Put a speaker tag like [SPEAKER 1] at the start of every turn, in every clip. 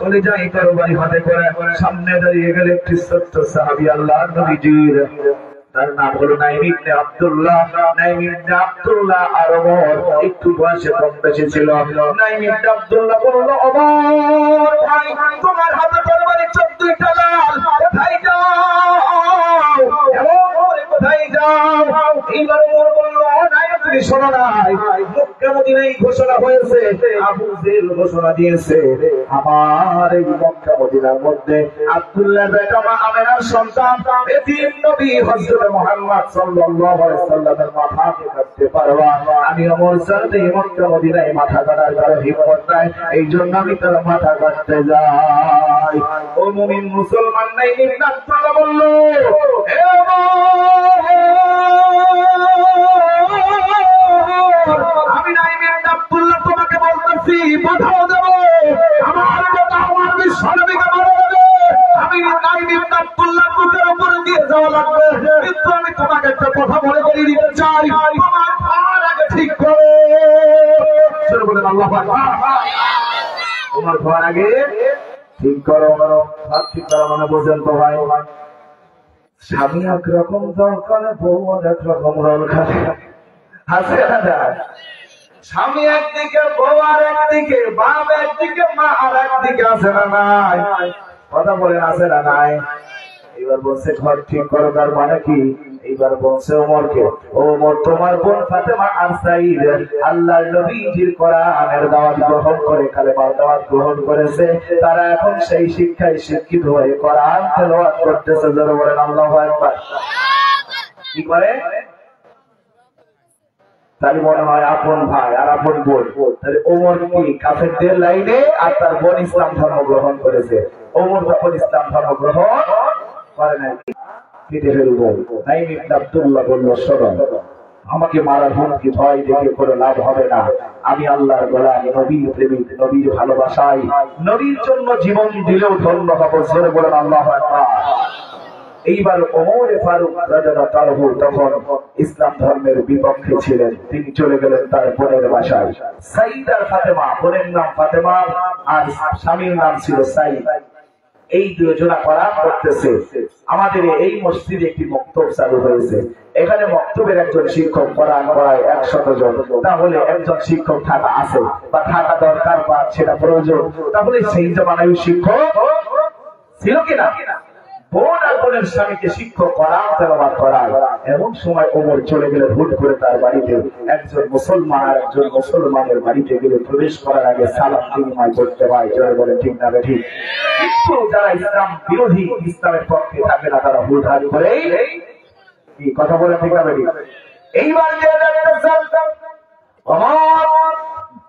[SPEAKER 1] চলে যাই তরবারি হাতে করে। সামনে দাঁড়িয়ে গেলে একটি ছোট্ট সাহাবী আল্লাহর নবীজির, তার নাম হলো নাইম ইবনে আব্দুল্লাহ। নাইম ইবনে আব্দুল্লাহ আর ওমর একটু বয়সে কম বেশি ছিল। নাইম ইবনে আব্দুল্লাহ বলল, ওমর ভাই, তোমার হাতে তরবারি 14টা লাল, কোথায় যাও? ওমর কোথায় যাও? এইবার ওমর বলল, নাইম তুমি শোনো নাই, মক্কা মদিনায় ঘোষণা হয়েছে, আবু জেহেল ঘোষণা দিয়েছে, আমার এই মক্কা মদিনার মধ্যে আব্দুল্লাহ বেটা মা আমেনার সন্তান এতিম নবী হযরত মুহাম্মদ সাল্লাল্লাহু আলাইহি ওয়াসাল্লামের মাথাকে কাটতে পারবা। আমি ওমর সাথে মক্কা মদিনায় মাথা কাটার কারো হিম্মত নাই, এই জন্য আমি তার মাথা কাটতে যাই। ও মুমিন মুসলমান নাইম ইবনে আব্দুল্লাহ বলল, হে আমি নাইম ইবনে আব্দুল্লাহ তোমাকে বলতেছি, পাঠাও দেব, আমার কথা আমার বিশ্বনবীকে বলে দেবে। আমি নাইম ইবনে আব্দুল্লাহ বুকের উপরে দিয়ে যাওয়া লাগবে, কিন্তু আমি তোমাকে একটা কথা বলে দিতে চাই, তোমার ঘর আগে ঠিক করো। শুরু বলেন আল্লাহু আকবার। তোমার ঘর আগে ঠিক করো। ঘর ঠিক করা মানে বোঝেন তো ভাই, স্বামী একরকম দল করে, বউ একরকম রোল খায়। হাসে দাদা, স্বামী একদিকে, বউ আর একদিকে, বাপ একদিকে, মা আর একদিকে, আছে না নাই? কথা বলেন আছে না নাই? এবার বলছে ঘর ঠিক করো, তার মানে কি? এইবার বলছে ওমরকে, ওমর তোমার বোন ফাতেমা আর সাঈদ আল্লাহর নবীজির কোরআনের দাওয়াত গ্রহণ করে, কালেমার দাওয়াত গ্রহণ করেছে, তারা এখন সেই শিক্ষায় শিক্ষিত হয়ে কোরআন তেলাওয়াত করতেছে। যারা বলেন আল্লাহু আকবার। কি করে? তাহলে মনে হয় আপন ভাই আর আপন বোন। তাহলে ওমর কি কাফেরদের লাইনে, আর তার বোন ইসলাম ধর্ম গ্রহণ করেছে। ওমর যখন ইসলাম ধর্ম গ্রহণ করে নাই, কেটে ফেলবো। নাইম ইবনে আব্দুল্লাহ বলল, শোনো, আমাকে মারার হুমকি ভয় দেখে কোনো লাভ হবে না। আমি আল্লাহর গোলাম, নবীর প্রেমিক, নবীর ভালোবাসায়, নবীর জন্য জীবন দিলেও ধন্য হব। জোরে বলেন আল্লাহু আকবার। এইবার ওমর ফারুক রাদিয়াল্লাহু আনহু তখন ইসলাম ধর্মের বিপক্ষে ছিলেন, তিনি চলে গেলেন তার বোনের বাসায়। সাঈদ আর ফাতেমা, বোনের নাম ফাতেমা আর স্বামীর নাম ছিল সাঈদ। এই দুজনা কোরআন পড়তেছে। আমাদের এই মসজিদে একটি মক্তব চালু হয়েছে, এখানে মক্তবের একজন শিক্ষক কোরআন পড়ায় 100 জন। তাহলে একজন শিক্ষক থাকা আছে বা থাকা দরকার বা সেটা প্রয়োজন, তাহলে সেই জমানায় শিক্ষক ছিল কিনা? বোন আর বোনের স্বামীকে শিক্ষক কোরআন তেলাওয়াত করায়। এমন সময় ওমর চলে গেলেন হুট করে তার বাড়িতে। একজন মুসলমান আর একজন মুসলমানের বাড়িতে গেলে প্রবেশ করার আগে সালাম বিনিময় করতে হয়। জয় বলে ঠিক না ঠিক? কিন্তু যারা ইসলাম বিরোধী, ইসলামের পক্ষে থাকে না, তারা হুটহাট করে কি কথা বলে ঠিক না ঠিক? এইবার যে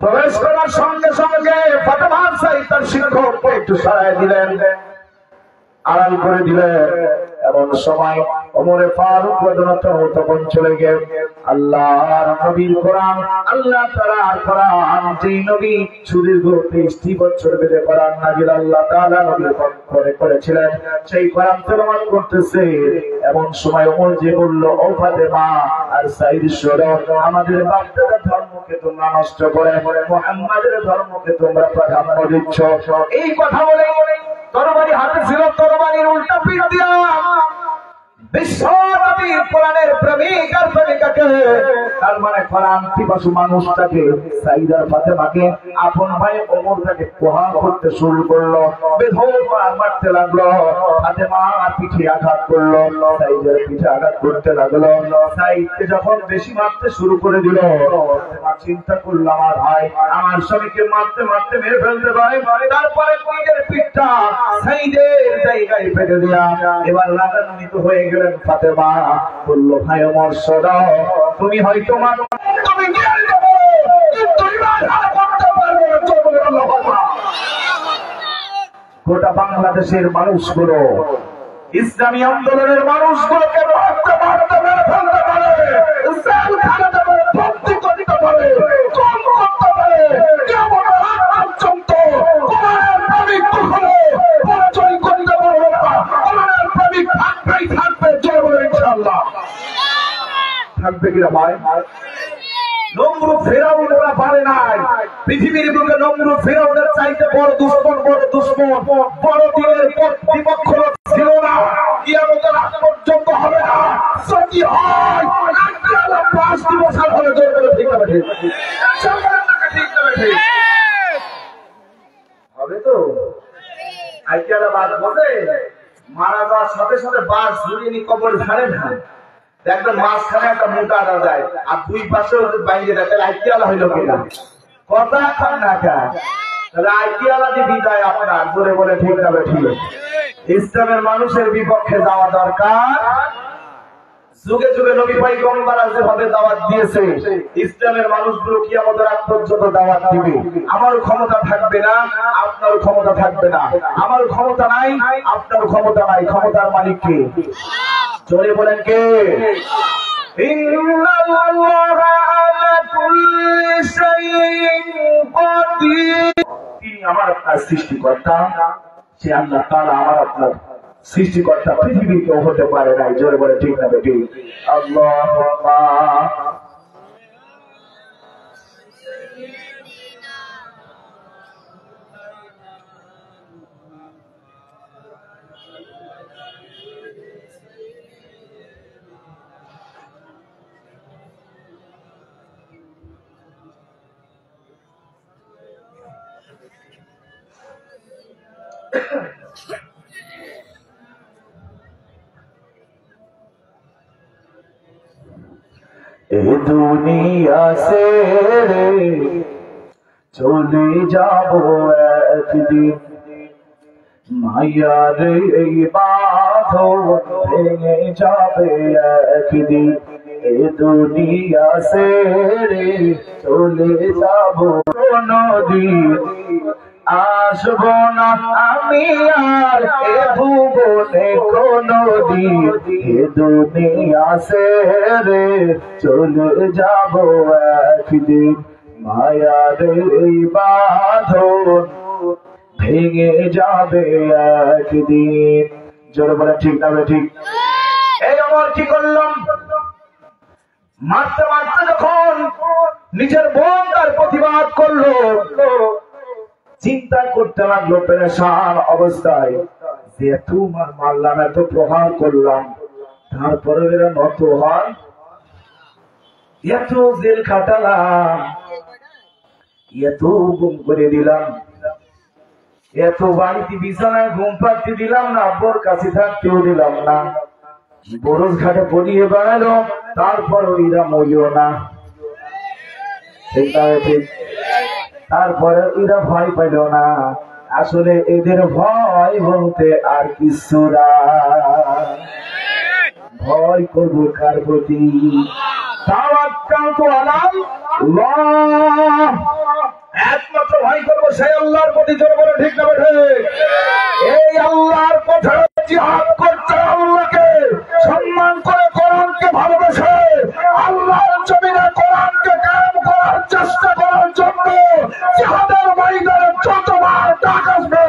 [SPEAKER 1] প্রবেশ করার সঙ্গে সঙ্গে ফাতেমা সাঈদ তার শিক্ষককে একটু সরাই দিলেন, আড়াল করে দিলেন। এমন সময় ওমরে ফারুক রাদিয়াল্লাহু তখন চলে গেলেন। আল্লাহর নবীর কোরআন, আল্লাহ তাআলার কোরআন, যে নবী সুদীর্ঘ 23 বছর ধরে কোরআন নাযিল আল্লাহ তাআলা নবীর পক্ষে করেছিলেন, সেই কোরআন তেলাওয়াত করতেছে। এমন সময় ওমর যে বলল, ও ফাতেমা আর সাঈদ, শোনো, আমাদের বাপ-দাদার ধর্মকে তোমরা নষ্ট করে মুহাম্মাদের ধর্মকে তোমরা প্রাধান্য দিচ্ছ। এই কথা বলে তরবারি হাতে ছিল, তরবারির উল্টা পিঠ দিয়া বিশ্ব নবীর কোরআনের প্রেমিক আর প্রেমিকাকে, তার মানে কোরআন পিপাসু মানুষটাকে, সাঈদ আর ফাতেমাকে আপন ভাই ওমর তাকে প্রহার করতে শুরু করলো, বেধড় মারতে লাগলো। ফাতেমা পিঠে আঘাত করলো, সাঈদের পিঠে আঘাত করতে লাগলো। সাঈদকে যখন বেশি মারতে শুরু করে দিল, ফাতেমা চিন্তা করলো, আমার ভাই আমার স্বামীকে মারতে মারতে মেরে ফেলতে পারে। তারপরে নিজের পিঠটা সাঈদের জায়গায় পেতে দেয়া। এবার রাগান্বিত হয়ে গেলেন ফাতেমা, বলল, ভাই ওমর, শোনো, তুমি হয়তো তুমি জ্ঞান দেবো, কিন্তু ইমান হারা করতে পারবে না। গোটা বাংলাদেশের মানুষগুলো, ইসলামী আন্দোলনের মানুষগুলোকে মারতে মারতে মেরে ফেলতে পারে, জেলখানাতে বন্দী করতে পারে, খুন করতে পারে। কেমন রাত পর্যন্ত কোরআনের প্রেমিক কখনো পরাজয় করতে পারবে না। কোরআনের প্রেমিক থাকবেই থাকবে। জয় বলে ইনশাআল্লাহ। থাকবে কিনা ভাই? নমরুদ ফেরাউন ওরা পারে নাই। পৃথিবীর বুকে নমরুদ ফেরাউনের চাইতে বড় দুশমন বড় দিনের বিপক্ষ ছিল না। কিয়ামতের আগ পর্যন্ত হবে না। যদি হয় আল্লাহ 5 দিবস হবে জোরে ঠিক হবে ঠিক ঠিক হবে তো। আইকিয়ালা বাদ বলে মারা যাওয়ার সাথে সাথে বাস ঝুলিয়ে নি কবর ঝাড়ে না, দেখবেন মাঝখানে একটা মোটা আদা যায় আর দুই পাশে বাইরে দেয়, তাহলে আইকিয়ালা হইল কিনা কথা খান না খা, তাহলে আইকিয়ালা যে বিদায় আপনার জোরে বলে ঠিক হবে ঠিক। ইসলামের মানুষের বিপক্ষে যাওয়া দরকার। যুগে যুগে নবী পয়গম্বররা যেভাবে দাওয়াত দিয়েছে ইসলামের মানুষগুলো কিয়ামতের আগ পর্যন্ত দাওয়াত দিবে। আমার ক্ষমতা থাকবে না, আপনার ক্ষমতা থাকবে না। আমার ক্ষমতা নাই, আপনার ক্ষমতা নাই। ক্ষমতার মালিক কে? জোরে বলেন কে? তিনি আমার আপনার সৃষ্টিকর্তা, সে আল্লাহ তাআলা আমার আপনার সৃষ্টিকর্তা। পৃথিবী কেউ হতে পারে নাই। জোরে বলে ঠিক না বেটি? আল্লাহুম্মা এ দুনিয়া से চলে যাব একদিন, মায়ার এই বাঁধন ভেঙে যাবে একদিন। এ দুনিয়া से চলে যাব কোনদিন, আসবো না আমি আর এ ভুবনে কোনদিন। এ দুনিয়া से চলে যাব একদিন, মায়ার এই বাঁধন ভেঙে যাবে একদিন। জোরে বলে ঠিক না ঠিক? এই আমার কি করলাম? মারতে মারতে যখন নিজের বোন তার প্রতিবাদ করলো, চিন্তা করতে লাগলো পেরেশান অবস্থায় যে এত মারলাম, এত প্রহার করলাম, তারপরে এরা নত হয়, এত জেল খাটালাম, এত গুম করে দিলাম, এত বাড়িতে বিছানায় ঘুম পাড়তে দিলাম না, আব্বুর কাছে থাকতেও দিলাম না, বরজ ঘাটে পড়িয়ে বেড়ালো, তারপর এরা মরিও না। ঠিক তারপরে এরা ভয় পাইল না। আসলে এদের ভয় বলতে আর কিছু না। ভয় করবো কার প্রতি? তাওয়াক্কালতু আলাল্লাহ, একমাত্র ভয় করবো সেই আল্লাহর প্রতি। জোরে বলে ঠিক না ঠিক? এই আল্লাহর পথে জিহাদ করতে, আল্লাহকে সম্মান করে, কোরআনকে ভালোবেসে, আল্লাহর জমিনে কোরআনকে কায়েম করার চেষ্টা করার জন্য জিহাদের ময়দানে যতবার ডাক আসবে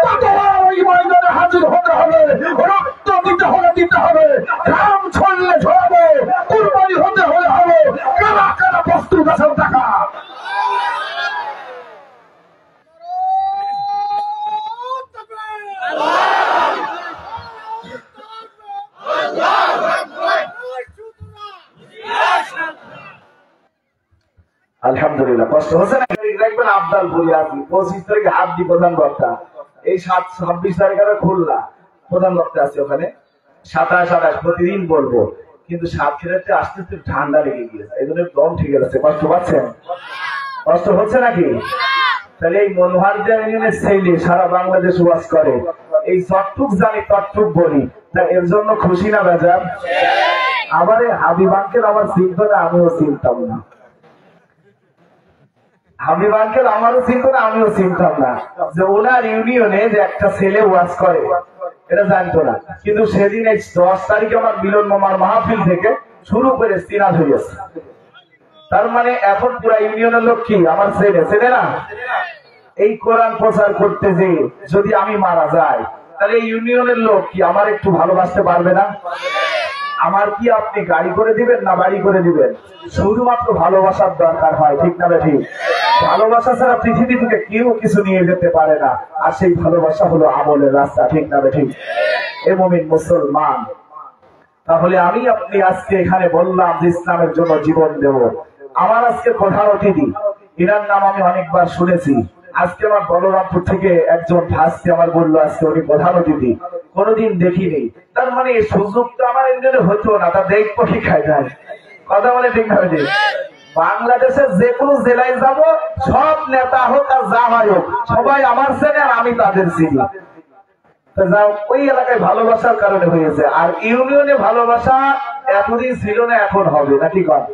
[SPEAKER 1] ততবার ওই ময়দানে হাজির হতে হবে। রক্ত দিতে হবে, ঘাম ছড়লে ঝরাবো, কুরবানি হতে হবে। কারা কারা প্রস্তুত আছেন? টাকা আলহামদুলিল্লাহ। কষ্ট হচ্ছে না? দেখবেন আবদাল বলি আপনি 25 তারিখে হাবদি প্রধান বক্তা, এই 26 তারিখে খুলনা প্রধান বক্তা আছে, ওখানে 27-28 প্রতিদিন বলবো, কিন্তু সাতক্ষীরাতে আস্তে আস্তে ঠান্ডা লেগে গিয়েছে, এই জন্য দম ঠিক আছে। কষ্ট পাচ্ছেন? কষ্ট হচ্ছে নাকি? তাহলে এই মনোহারজা ইউনিয়নের ছেলে সারা বাংলাদেশ ওয়াজ করে, এই যতটুক জানি ততটুক বলি, তা এর জন্য খুশি না বেজার? আবার এই হাবিব আঙ্কেল আমার চিনত না, আমিও চিনতাম না। হাবিব আঙ্কেল আমারও চিনত না, আমিও চিনতাম না যে ওনার ইউনিয়নে যে একটা ছেলে ওয়াজ করে, এটা জানতো না। কিন্তু সেদিন এই 10 তারিখে আমার মিলন মামার মাহফিল থেকে শুরু করে চিনা হয়েছে। তার মানে এখন পুরা ইউনিয়নের লোক কি আমার ছেলে না? এই কোরআন প্রচার করতে যে যদি আমি মারা যাই, তাহলে এই ইউনিয়নের লোক কি আমার একটু ভালোবাসতে পারবে না? আমার কি আপনি গাড়ি করে দিবেন না বাড়ি করে দিবেন? শুধুমাত্র ভালোবাসার দরকার হয়, ঠিক না ঠিক? ভালোবাসা ছাড়া পৃথিবী থেকে কেউ কিছু নিয়ে যেতে পারে না, আর সেই ভালোবাসা হলো আমলের রাস্তা, ঠিক না ঠিক? এ মুমিন মুসলমান, তাহলে আমি আপনি আজকে এখানে বললাম যে ইসলামের জন্য জীবন দেব। আমার আজকে প্রধান অতিথি, এনার নাম আমি অনেকবার শুনেছি। আজকে আমার বলরামপুর থেকে একজন ভাসতে আমার বললো আজকে উনি প্রধান অতিথি, কোনোদিন দেখিনি। তার মানে এই সুযোগটা আমার এমনি হতো না, তা দেখবো কি খাই যায় কথা বলে, ঠিক না ঠিক? বাংলাদেশের যে কোনো জেলায় যাব, সব নেতা হোক আর জামাই হোক, সবাই আমার চেনে আর আমি তাদের চিনি। ওই এলাকায় ভালোবাসার কারণে হয়েছে। আর ইউনিয়নে ভালোবাসা এতদিন ছিল না, এখন হবে না, ঠিক আছে?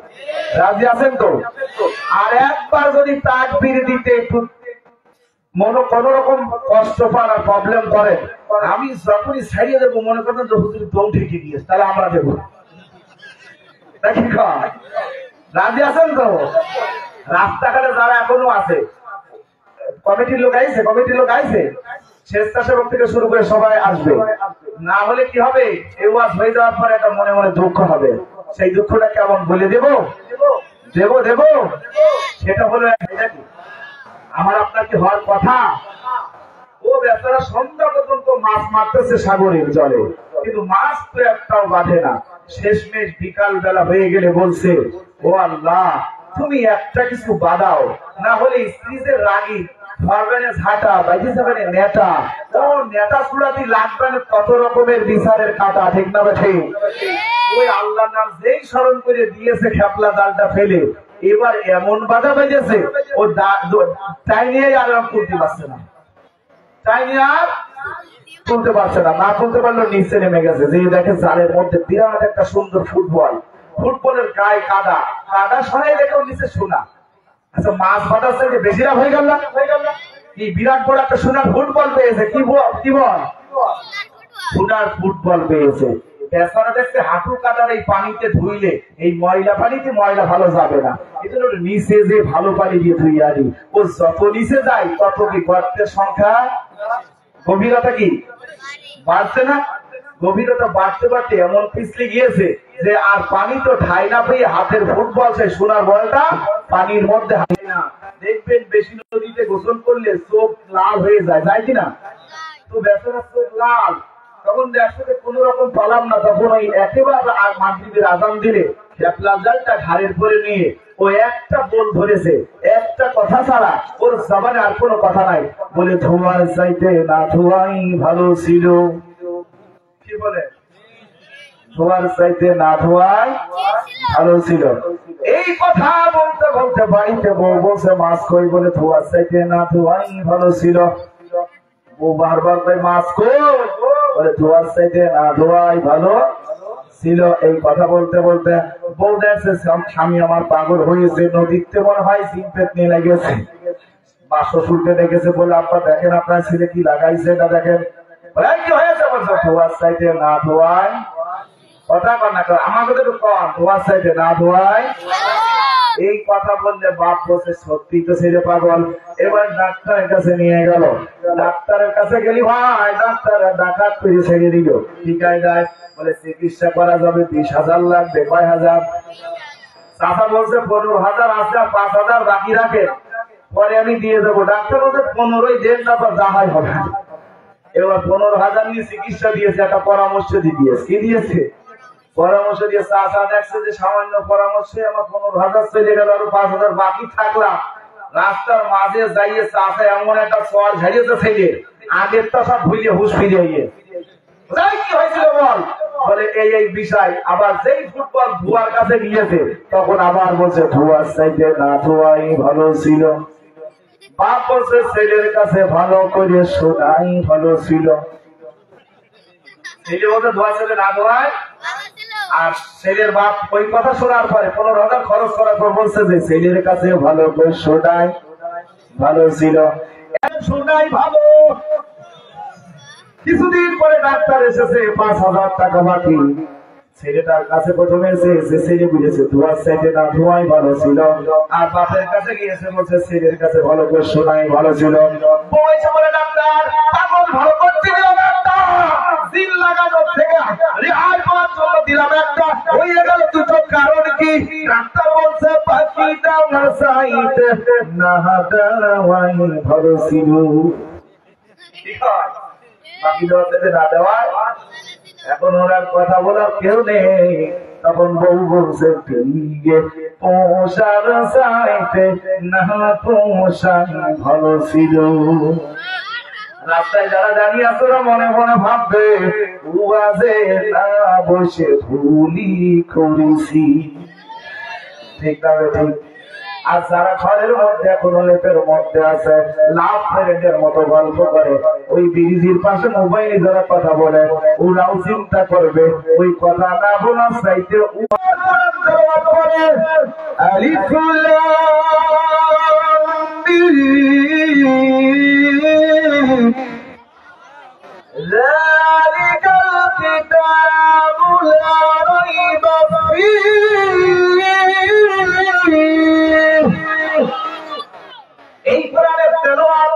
[SPEAKER 1] রাজি আছেন তো? আর একবার যদি তাকবীর দিতে একটু কোন রকম কষ্ট পান আর প্রবলেম করে, আমি যখনই ছাড়িয়ে দেবো মনে করতেন যে হুজুর দম ঠেকে দিয়েছে, তাহলে আমরা দেবো। রাজি আছেন তো? রাস্তাঘাটে যারা এখনো আছে, কমিটির লোক আইছে, স্বেচ্ছাসেবক থেকে শুরু করে সবাই আসবে। না হলে কি হবে, এই ওয়াজ হয়ে যাওয়ার পরে একটা মনে মনে দুঃখ হবে। সেই দুঃখটা কেমন বলে দেব, সেটা হলো আমার আপনার কি হওয়ার কথা। ও বেচারা সন্ধ্যা পর্যন্ত মাছ মারতেছে সাগরের জলে, কিন্তু মাছ তো একটাও বাঁধে না। শেষমেশ বিকাল বেলা হয়ে গেলে বলছে, ও আল্লাহ তুমি একটা কিছু বাঁধাও, না হলে স্ত্রীদের রাগী ঝাঁটা বাইতে যাবে নেতা, ও নেতা সুরাতি লাগবে কত রকমের বিচারের কাটা, ঠিক না ঠিক? ওই আল্লাহ নাম যেই স্মরণ করে দিয়েছে খেপলা জালটা ফেলে, এবার এমন বাধা বেজেছে ও তাই নিয়ে আর তুলতে পারছে না, না তুলতে পারলো, নিচে নেমে গেছে। যে দেখে জালের মধ্যে বিরাট একটা সুন্দর ফুটবলের গায়ে কাদা সরাই দেখেও নিচে শোনা। আচ্ছা, মাছ বাঁধাচ্ছে যে বেশিরা হয়ে গেল কি বিরাট বড় একটা সোনার ফুটবল পেয়েছে, কি বল সোনার ফুটবল পেয়েছে। বেচারা দেখছে হাঁটু কাদার এই পানিতে ধুইলে এই ময়লা পানিতে ময়লা ভালো যাবে না, এই জন্য নিচে যে ভালো পানি দিয়ে ধুই আনি। ও যত নিচে যায় তত কি গর্তের সংখ্যা, গভীরতা কি বাড়ছে না? গভীরতা বাড়তে বাড়তে এমন পিছলে গিয়েছে যে আর পানি তো ঠাই না পেয়ে হাতের ফুটবল সেই সোনার বলটা পানির মধ্যে হাঁটে না। দেখবেন বেশি নদীতে গোসল করলে চোখ লাল হয়ে যায়, যায় কিনা? তো বেচারা চোখ লাল, তখন দেখতে কোন রকম পালাম না, তখন ওই একেবারে মাগরিবের আযান দিলে খেপলা জালটা ঘাড়ের পরে নিয়ে ও একটা বোল ধরেছে, একটা কথা ছাড়া ওর জবানে আর কোনো কথা নাই, বলে ধোঁয়ার চাইতে না ধোঁয়াই ভালো ছিল। কি বলে? ধোঁয়ার চাইতে না ধোঁয়াই ভালো ছিল। এই কথা বলতে বলতে বাড়িতে বউ বলছে মাছ কই, বলে ধোঁয়ার চাইতে না ধোঁয়াই ভালো ছিল। বউ বারবার ভাই মাছ কই, বলে ধোঁয়ার চাইতে না ধোঁয়াই ভালো ছিল। এই কথা বলতে বলতে বউ দেখছে স্বামী আমার পাগল হয়েছে, নদীতে মনে হয় জিনপেট নিয়ে লেগেছে। মা শ্বশুরকে ডেকেছে, বলে আপনার দেখেন আপনার ছেলে কি লাগাইছে, এটা দেখেন। কি হয়েছে? বলছে ধোঁয়ার চাইতে না ধোঁয়াই, কথা কর না আমাদের কন, ধোঁয়ার চাইতে না ধোঁয়াই। এই কথা বললে বাপ বলছে সত্যি তো ছেলে পাগল। এবার ডাক্তারের কাছে নিয়ে গেল, ডাক্তারের কাছে গেলি ভাই, ডাক্তার ডাকাত করে ছেড়ে দিল। ঠিকায় যায়, বলে চিকিৎসা করা যাবে 20,000 লাগবে। কয় হাজার? চাচা বলছে 15,000 আছে, 5,000 বাকি রাখে, পরে আমি দিয়ে দেবো। ডাক্তার বলছে 15ই দেন না, তো যা হয় হবে। এবার 15,000 নিয়ে চিকিৎসা দিয়েছে, একটা পরামর্শ দিয়েছে। কি দিয়েছে? পরামর্শ দিয়ে চাচা দেখছে যে সামান্য পরামর্শে আমার 15,000 চলে গেল, আরো 5,000 বাকি থাকলাম। রাস্তার মাঝে যাইয়ে চাচা এমন একটা চর ঝাড়িয়েছে ছেলে, আগের তো সব ভুলিয়ে হুশ ফিরিয়ে কি হয়েছিল বল, বলে এই বিষয়। আবার যেই ফুটবল ধোয়ার কাছে গিয়েছে, তখন আবার বলছে ধোয়ার চাইতে না ধোয়াই ভালো ছিল। বাপ বলছে ছেলের কাছে ভালো করে শোনাই ভালো ছিল। ছেলে বলছে ধোয়া ছেলে না ধোয়াই। আর ছেলের বাপ ওই কথা শোনার পরে 15,000 খরচ করার পর বলছে যে ছেলের কাছে ভালো করে শোনাই ভালো ছিল, শোনাই ভালো। কিছুদিন পরে ডাক্তার এসেছে, 5,000 টাকা বাকি। ছেলেটার কাছে প্রথমে এসে ছেলে বুঝেছে ধোয়ার চাইতে না ধোয়াই ভালো ছিল। আর বাপের কাছে গিয়েছে, বলছে ছেলের কাছে ভালো করে শোনাই ভালো ছিল। বলছে বলে ডাক্তার পাগল ভালো করতে দিল, একটা জিন লাগানোর থেকে রেহাই পাওয়ার জন্য দিলাম একটা দুটো কারণ কি? ডাক্তার বলছে পাখিটা আমার সাইতে না দেওয়াই ভালো ছিল। বাকি দেওয়াতে না দেওয়ায় এখন ওনার কথা বলার কেউ নেই। তখন বউ বলছে পোষার চাইতে না পোষাই ভালো ছিল। রাস্তায় যারা দাঁড়িয়ে আছে ওরা মনে মনে ভাববে উবাজে না বসে ভুলি করেছি। ঠিক না ঠিক? আর যারা ঘরের মধ্যে এখনো লেপের মধ্যে আছে লাভ ফ্রেন্ডের মতো গল্প করে ওই ব্রিজের পাশে মোবাইলে যারা কথা বলে ওরাও চিন্তা করবে ওই কথা না বলার চাইতে আলিফ লাম মিম যালিকাল কিতাবু লা রাইবা ফীহি। এই কোরআনের তেলাওয়াত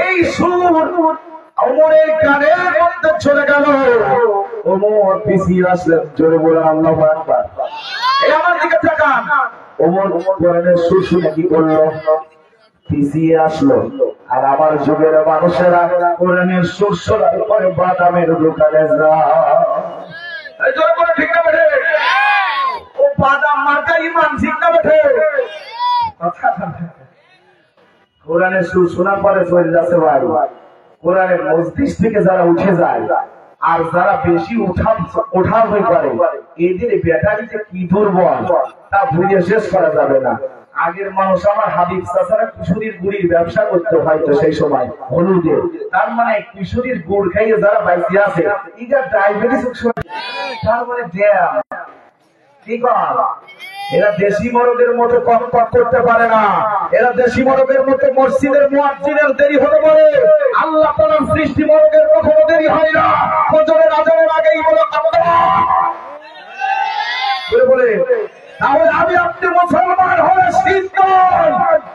[SPEAKER 1] এই সুর ওমরের কানের মধ্যে চলে গেল। ওমর পিছিয়ে আসলেন, জোরে বলে আল্লাহু আকবার। এই আমার দিকে তাকান। ওমর কোরআনের সুর শুনে কি করলো? পিছিয়ে আসলো। আর আমার যুগের মানুষেরা কোরআনের সুর শোনার পরে বাদামের দোকানে যায়। জোরে বলে ঠিক না বেঠে? ও বাদাম মার্কা ইমান, ঠিক না বেঠে? কথা কোরআনের সুর শোনার পরে চলে যাচ্ছে বাড়ি। কোরআনের মজলিস থেকে যারা উঠে যায় আর যারা বেশি ওঠা হয়ে পারে এদের ব্যাটারিতে কি দুর্বল তা বুঝে শেষ করা যাবে না। আগের মানুষ আমার হাবিব চাচারা কিশোরীর গুড়ির ব্যবসা করতে হয়তো সেই সময় হলুদের, তার মানে কিশোরীর গুড় খাইয়ে যারা বাইসে আছে ইগা ডায়াবেটিস, তার মানে ব্যায়াম। ঠিক আছে, এরা দেশি মরদের মতো কম করতে পারে না। এরা দেশি মরদের মতো মসজিদের মুয়াজ্জিনের দেরি হতে পারে, আল্লাহ তাআলার সৃষ্টি মরদের কখনো দেরি হয় না। ফজরের আজানের আগেই বলে বলে তাহলে আমি আপনি মুসলমান হলে সিদ্ধ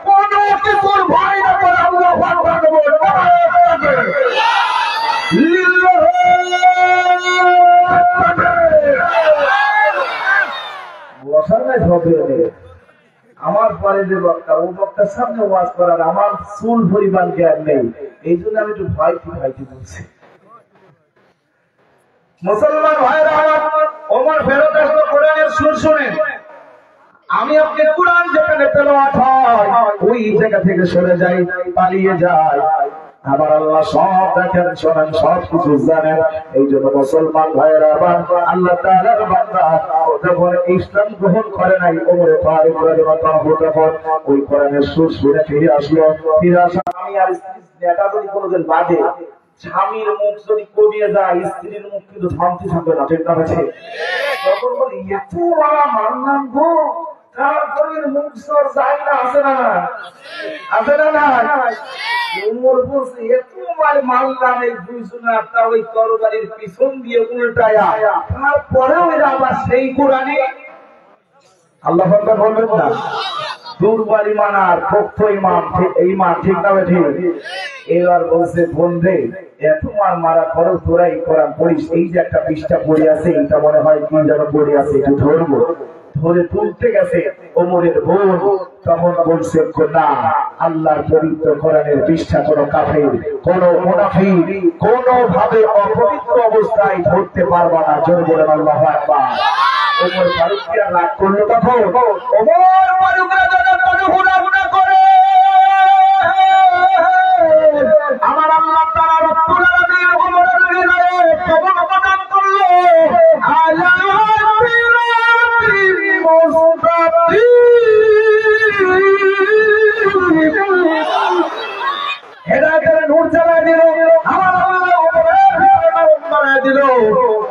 [SPEAKER 1] কোন কিছুর ভয় না করে আল্লাহু আকবার বলবো। আমার পরে যে বক্তা ও বক্তার সামনে ওয়াজ করার আমার চুল পরিমাণ জ্ঞান নেই, এই জন্য আমি একটু ভয়টি বলছি। মুসলমান ভাইরা আমার, ওমর ফেরত আসলো কোরআনের সুর শুনে। আমি আপনি কোরআন যেখানে তেলাওয়াত হয় ওই জায়গা থেকে সরে যাই, পালিয়ে যায়। আমার আল্লাহ সব দেখেন, শোনেন, সব কিছু জানেন। এই জন্য মুসলমান ভাইয়েরা আবার আল্লাহ তাআলার বান্দা যখন ইসলাম গ্রহণ করে নাই ওমর ফারুক রাদিয়াল্লাহু তখন ওই কোরআনের সুর শুনে ফিরে আসলো। ফিরে আসা আমি আর স্ত্রী নেতা যদি কোনোদিন বাদে স্বামীর মুখ যদি কমিয়ে যায় স্ত্রীর মুখ কিন্তু থামতে থাকবে না। ঠিক আছে, তখন বলি এত মানলাম গো, তারপরে মুখ সর যায় না, আছে না আছে না না উমর বলছে এত মানলাম এই দুইজনে আপনার ওই তরবারির পিছন দিয়ে উল্টায়া, তারপরেও এরা আবার সেই কোরআনে আল্লাহ বলবেন না। দুর্বল ইমান আর পক্ষ ইমান, ইমান ঠিক না ঠিক? এবার বলছে বন্ধে এত মারা করো তোরাই কোরআন পড়িস, এই যে একটা পৃষ্ঠা পড়ে আছে এটা মনে হয় কি যেন পড়ে আছে, একটু ধরবো। ধরে তুলতে গেছে ওমরের বোন, তখন বলছে না, আল্লাহর পবিত্র কোরআনের পৃষ্ঠা কোন কাফির, কোন মুনাফিক কোন ভাবে অপবিত্র অবস্থায় ধরতে পারবা না। জোরে বলেন আল্লাহু আকবার। ওমর ফারুক কি আর রাগ করলো? তখন ওমর ফারুক হুনা করে আমার আল্লাহ তাআলা রব্বুল আলামিন ওমরের হৃদয়ে কেমন অবদান করলো। আলা হেদায়েতের নূর জ্বালায় দিল, আমার আল্লাহ বানায় দিল।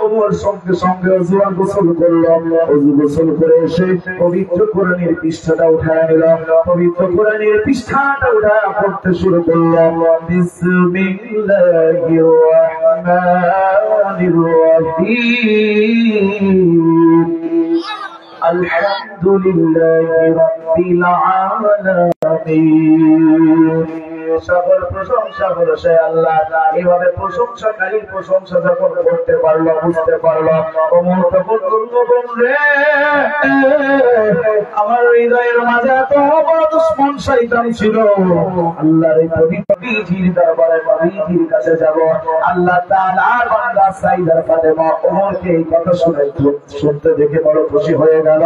[SPEAKER 1] ওমর সঙ্গে সঙ্গে ওযু গোসল করলো, ওযু গোসল করে এসে পবিত্র কোরআনের পৃষ্ঠাটা উঠায় নিল। পবিত্র কোরআনের পৃষ্ঠাটা উঠায় পড়তে শুরু করলো। বিসমিল্লাহির রাহমানির রহিম, আলহামদুলিল্লাহি রাব্বিল আলামিন, সকল প্রশংসা হলো সে আল্লাহ। এইভাবে প্রশংসাকারীর প্রশংসা যখন করতে পারলো, বুঝতে পারলো, ওমর তখন রে আমার হৃদয়ের মাঝে এত বড় দুশ্মন শয়তান ছিল, আল্লাহর এই পবিত্র দরবারে নবীজির কাছে যাব, আল্লাহ তাআলার বান্দা সাইয়েদা ফাতেমা ওমরকে এই কথা শুনতে দেখে বড় খুশি হয়ে গেল।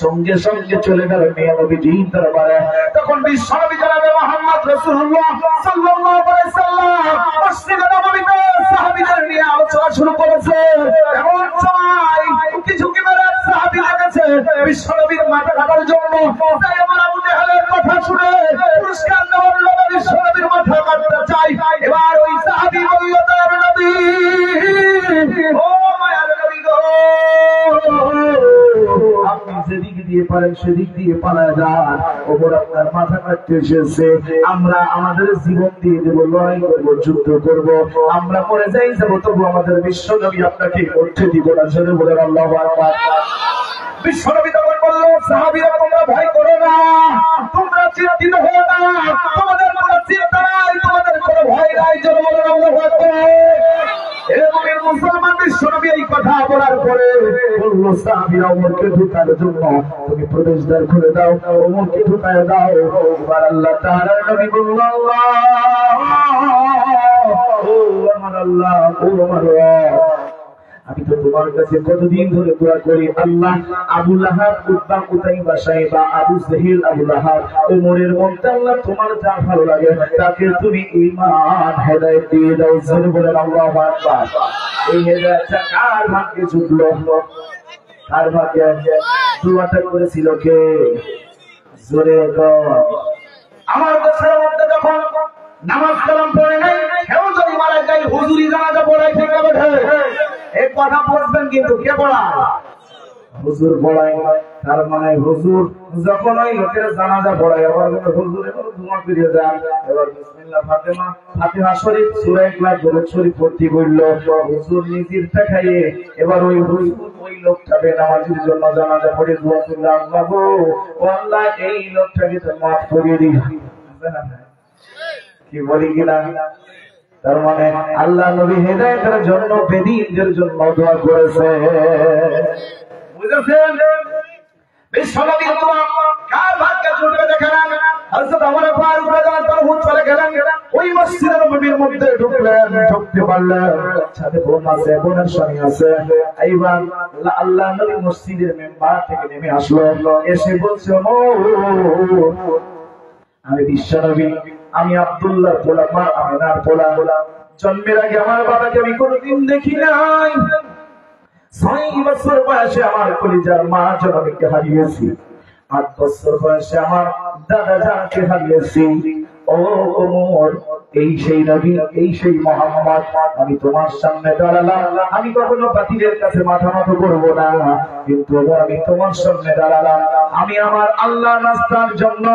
[SPEAKER 1] সঙ্গে সঙ্গে চলে গেল মেয়ে নবীজির দরবারে। তখন বিশ্বনবী জনাবে মুহাম্মদ রাসূলুল্লাহ সাল্লাল্লাহু আলাইহি সাল্লাম মসজিদে নববীতে সাহাবীদের নিয়ে আলোচনা শুরু করেছে। এমন সময় কিছু কিমারাত সাহাবী লেগেছে বিশ্বনবীর মাথা কাটার জন্য। তাই আমার আবু জাহেলের কথা শুনে পুরস্কার দেওয়ার জন্য বিশ্বনবীর মাথা কাটতে চাই। এবার ওই সাহাবী বলল, তার নবী, ও মায়ার নবী গো, আপনি যেদিক দিয়ে পারেন সেদিক দিয়ে পালায় যান, ওপর আপনার মাথা কাটতে এসেছে। আমরা আমাদের জীবন দিয়ে দেব, লড়াই করবো, যুদ্ধ করবো, আমরা মরে যাই যাবো, তবু আমাদের বিশ্বনবী আপনাকে করতে দিব না। জোরে বলেন আল্লাহু আকবার। বিশ্বনবী তখন বলল, সাহাবীরা তোমরা ভয় করো না, তোমরা চিন্তিত হও না, তোমাদের কোনো চিন্তা নাই, তোমাদের কোনো ভয় নাই। জোরে বলেন আল্লাহু আকবার। এর মুসলমান বিশ্বনবী এই কথা বলার পরে বলল, সাহাবীরা ওমরকে ঢুকার জন্য তুমি প্রবেশদ্বার খুলে দাও, ওমরকে ঢুকায় দাও। এবার আল্লাহ তাআলার নবী বলল, আল্লাহ, ও আমার আল্লাহ, ও আমার রব, আমি তো তোমার কাছে কতদিন ধরে দোয়া করি, আল্লাহ, আবু লাহাব, উতবা, উতাইবা, সাইবা, আবু জাহিল, আবু লাহাব, ওমরের মনটা আল্লাহ তোমার যা ভালো লাগে তাকে তুমি ঈমান হেদায়েত দিয়ে দাও। জোরে বলেন আল্লাহু আকবার। এই হেদায়েতটা কার ভাগ্যে জুটলো? কার ভাগ্যে? দোয়াটা করেছিল কে? জোরে কর। আমার দেশের মধ্যে যখন নামাজ কালাম পড়ে নাই, কেউ যদি মারা যায়, হুজুরি জানাজা পড়াই থেকে বেঠে এই কথা বলবেন, কিন্তু কে পড়ায়? হুজুর পড়ায়। তার মানে হুজুর যখন ওই লোকের জানাজা পড়ায়, আবার হুজুর এবার দোয়া করে দেন, এবার বিসমিল্লাহ ফাতিমা, ফাতিহা শরীফ, সূরা ইখলাস, দরুদ শরীফ পড়তে বলল। হুজুর নিজের টাকায় এবার ওই হুজুর ওই লোকটাকে নামাজের জন্য জানাজা পড়ে দোয়া করল, আল্লাহ গো, ও আল্লাহ, এই লোকটাকে তো মাফ করে দিন। কি বলি কিনা? তার মানে আল্লাহ নবী হেদায়েতের জন্য বেদীনদের জন্য দোয়া করেছে। বুঝেছেন? বিশ্বনবীর দোয়া কার ভাগ্যে জুটবে দেখেন। হযরত ওমর ফারুক রাদিয়াল্লাহু চলে গেলেন, ওই মসজিদে নববীর মধ্যে ঢুকলেন, ঢুকতে পারলেন, সাথে বোন আছে, বোনের স্বামী আছে। এইবার আল্লাহ নবী মসজিদের মেম্বার থেকে নেমে আসলো, এসে বলছে, ওমর, আমি বিশ্বনবী, আমি আব্দুল্লাহর পোলা, মা আমিনার পোলা, জন্মের আগে আমার বাবাকে আমি কোনোদিন দেখি নাই। 6 বছর বয়সে আমার কলিজার মা জননীকে হারিয়েছি, 8 বছর বয়সে আমার দাদা জানকে হারিয়েছি। ও ওমর, এই সেই নবী, এই সেই মুহাম্মদ, আমি তোমার সামনে দাঁড়ালাম, আমি কখনো বাতিলের কাছে মাথা নত করব না, কিন্তু আমি তোমার সামনে দাঁড়ালাম, আমি আমার আল্লাহ নাস্তার জন্য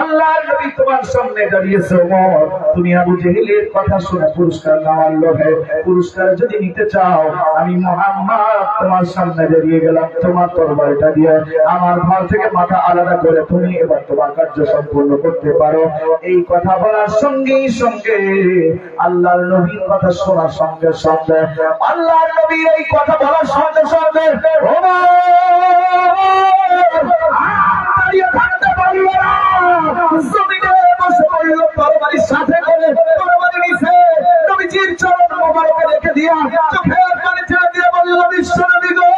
[SPEAKER 1] আল্লাহর নবী তোমার সামনে দাঁড়িয়েছে। ওমর, তুমি আবু জেহেলের কথা শুনে পুরস্কার নেওয়ার লোভে, পুরস্কার যদি নিতে চাও, আমি মুহাম্মদ তোমার সামনে দাঁড়িয়ে গেলাম, তোমার তরবারিটা দিয়ে আমার ঘর থেকে মাথা আলাদা করে তুমি এবার তোমার কার্য সম্পূর্ণ করতে পারো। এই কথা বলার সঙ্গে সঙ্গে আল্লাহর নবীর কথা শোনার সঙ্গে সঙ্গে, আল্লাহর নবীর এই কথা বলার সঙ্গে সঙ্গে থাকতে পারল না, জমিনে বসে পড়ল, তরবারির সাথে করে তরবারি নিছে, নবীজির চরণ মোবারকে রেখে দিয়া চোখের পানি ছেড়ে দিয়ে বলল, বিশ্বনবী গো,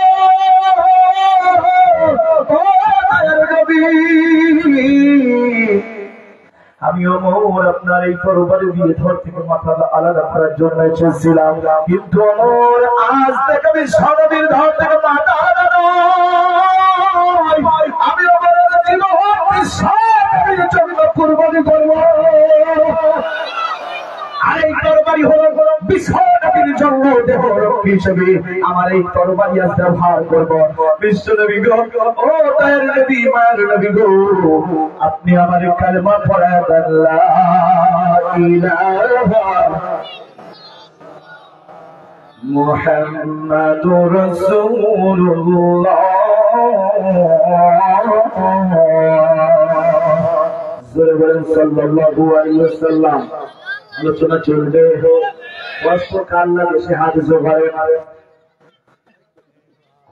[SPEAKER 1] ও দয়ার নবী, আমি ওমর আপনার এই তরবারি দিয়ে ধর থেকে মাথা আলাদা করার জন্য এসেছিলাম, কিন্তু ওমর আজ থেকে বিশ্বনবীর ধর থেকে মাথা আলাদা নয়, আমি ওমরের জীবন বিশ্বনবীর জন্য কুরবানি করব। আর এই তরবারি হলো বিশ্বনবীর জন্য দেহরক্ষী হিসেবে আমার এই তরবারি আজ ব্যবহার করব। বিশ্বনবী গো, ও দয়ার নবী, মায়ের নবী গো, আপনি আমার কালেমা পড়ায় দেন, লা ইলাহা মুহাম্মাদুর রাসূলুল্লাহ, জোরে বলেন সাল্লাল্লাহু আলাইহি ওয়াসাল্লাম। আলোচনা চলবে, কষ্ট কার লাগে সে হাত জোগাড়ে,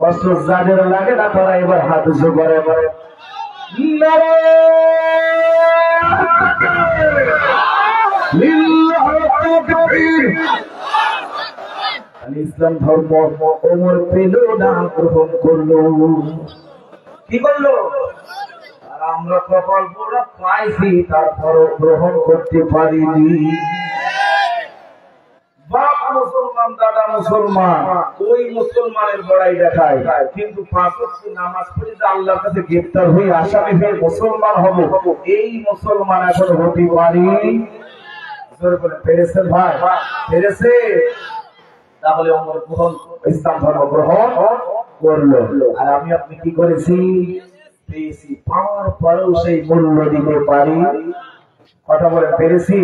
[SPEAKER 1] কষ্ট যাদের লাগে না তারা এবার হাত জোগাড়ে। ইসলাম ধর্ম ওমর পেল না, গ্রহণ করলো। কি করলো? আর আমরা কপাল পুরো পাইছি, তারপরও গ্রহণ করতে পারিনি। বাপ মুসলমান, দাদা মুসলমান, ওই মুসলমানের বড়াই দেখায়, কিন্তু 5 ওয়াক্ত নামাজ পড়ে যে আল্লাহর কাছে গ্রেফতার হয়ে আসামি হয়ে মুসলমান হব, এই মুসলমান এখন হতে পারি পেরেছে? ভাই পেরেছে? তাহলে ওমর গ্রহণ, ইসলাম ধর্ম গ্রহণ করলো। আর আমি আপনি কি করেছি? পেয়েছি, পাওয়ার পরেও সেই মূল্য দিতে পারি। কথা বলে পেরেছি?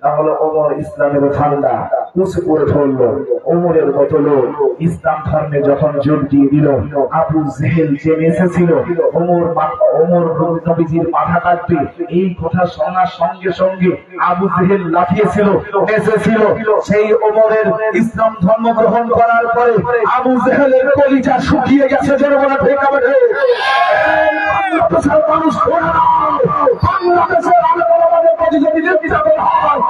[SPEAKER 1] তাহলে ওমর ইসলামের ঠান্ডা উঁচু করে ধরলো। ওমরের মতো লোক ইসলাম ধর্মে যখন যোগ দিয়ে দিল, আবু জেহেল জেনে এসেছিল ওমর নবীজির মাথা কাটবে, এই কথা শোনার সঙ্গে সঙ্গে আবু জেহেল লাফিয়েছিল, এসেছিল। সেই ওমরের ইসলাম ধর্ম গ্রহণ করার পরে আবু জেহেলের কলিজা শুকিয়ে গেছে। যারা বলা ঠিক হবে, বাংলাদেশের মানুষ বাংলাদেশের আলোচনা প্রতিযোগিতা যাবে হয়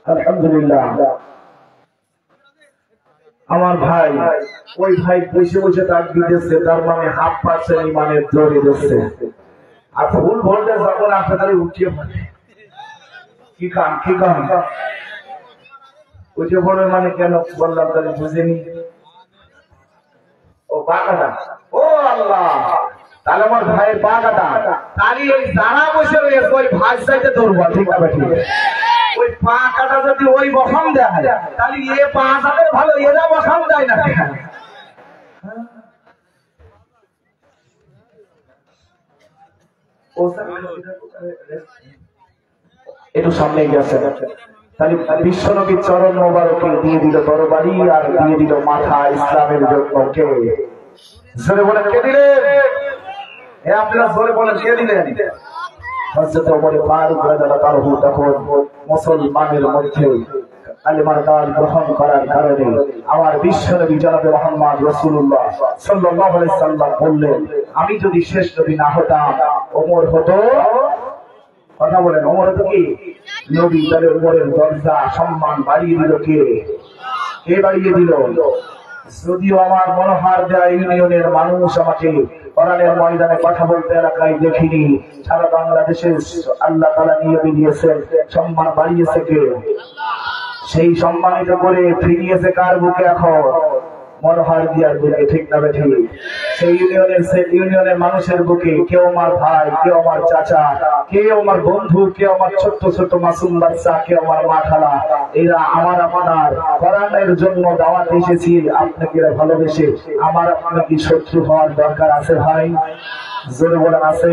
[SPEAKER 1] আলহামদুলিল্লাহ। আমার ভাই, ওই ভাই বসে বসে তাকবীর দিচ্ছে, তার মানে 1/2% ইমানের জোরে দিচ্ছে। আর ফুল ভোল্টে যখন আপনাদের উঠিয়ে পড়ে কি কান উঠে পড়ে, মানে কেন বললাম তাহলে বুঝেনি। ও বাঁকাটা, ও আল্লাহ, তাহলে আমার ভাইয়ের বাঁকাটা, তাহলে ওই যারা বসে রয়েছে ওই ভাই চাইতে দুর্বল। ঠিক আছে, ঠিক আছে। ওই পা কাটা যদি ওই বসান দেয়, তাহলে এ পা তাদের ভালো, এরা বসান দেয় না। একটু সামনে গেছে, তাহলে বিশ্বনবীর চরণ মোবারকে দিয়ে দিল তরবারি আর দিয়ে দিল মাথা ইসলামের জন্য। কে জোরে বলেন কে দিলেন? আপনারা জোরে বলেন কে দিলেন? হযরত ওমর ফারুক রাদিয়াল্লাহু তখন মুসলমানের মধ্যে কালিমার দান গ্রহণ করার কারণে আমার বিশ্বনবী জনাবে মুহাম্মদ রাসূলুল্লাহ সাল্লাল্লাহু আলাইহি সাল্লাম বললেন, আমি যদি শেষ নবী না হতাম, ওমর হতো। কথা বলেন, ওমর হতো কি নবী? তাহলে ওমরের দরজা সম্মান বাড়িয়ে দিল কে? কে বাড়িয়ে দিল? যদিও আমার মনোহার দেয়া ইউনিয়নের মানুষ আমাকে কোরআনের ময়দানে কথা বলতে এলাকায় দেখিনি, সারা বাংলাদেশে আল্লাহ তাআলা নিয়ে দিয়েছেন, সম্মান বাড়িয়েছে কে? সেই সম্মানিত করে ফিরিয়েছে কার বুকে? এখন মনোহার দিয়ার বুকে। ঠিক না বেঠিক? সেই ইউনিয়নের মানুষের বুকে। কেউ আমার ভাই, কেউ আমার চাচা, কেউ আমার বন্ধু, কেউ আমার ছোট্ট ছোট্ট মাসুম বাচ্চা, কেউ আমার মা খালা, এরা আমার আপনার কোরআনের জন্য দাওয়াত এসেছি। আপনাকে ভালোবেসে আমার আপনার কি শত্রু হওয়ার দরকার আছে ভাই? জোরে বলেন আছে?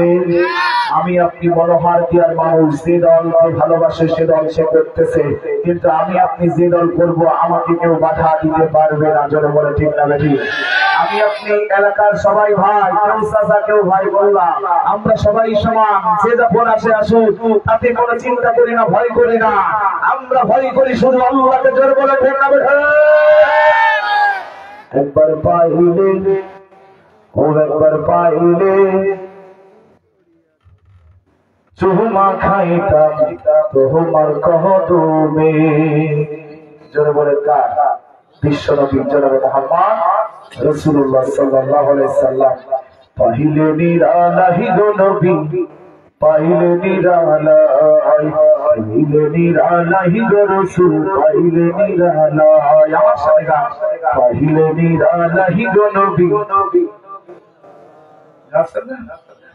[SPEAKER 1] আমি আপনি মনোহার দিয়ার মানুষ, যে দল ভালোবাসে সে দল সে করতেছে, কিন্তু আমি আপনি যে দল করবো আমাকে কেউ বাধা দিতে পারবে না। জোরে বলে ঠিক না বেঠিক? আমি আপনি এলাকার সবাই ভাই, কেউ চাচা কেউ ভাই বললাম, আমরা সবাই সমান। যে যখন আসে আসুক, তাতে কোনো চিন্তা করি না, ভয় করি না। আমরা ভয় করি শুধু আল্লাহকে। জোরে বলে ঠিক না বেঠিক? একবার পাইলে একবার পাইলে চুমা খাইতাম তোমার কদমে। জোরে বলে কার? বিশ্বনবী জনাবে মুহাম্মদ রাসূলুল্লাহ সাল্লাল্লাহু আলাইহি সাল্লাম। পাইলে নিরালাহি গো নবী, পাইলে নিরালাই, পাইলে নিরালাহি গো রাসূল, পাইলে নিরালাই। আমার সাথে গান, পাইলে নিরালাহি গো নবী,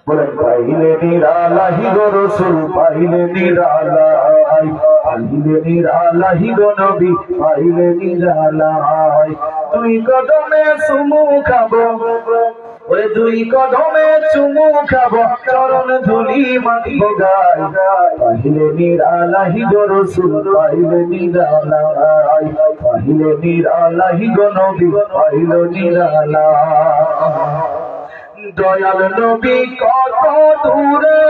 [SPEAKER 1] বলেন পাইলে নিরালাহি গো রাসূল পাইলে নিরালাই পাইলে নিরালাহি গো নবী পাইলে নিরালাই দুই কদমে চুমু খাবো ওরে দুই কদমে চুমু খাবো চরণ ধুলি মাখিব গায় পাইলে নিরালাহি গো রাসূল পাইলে নিরালাই পাইলে নিরালাহি গো নবী পাইলে নিরালাই দয়াল নবী কত দূরে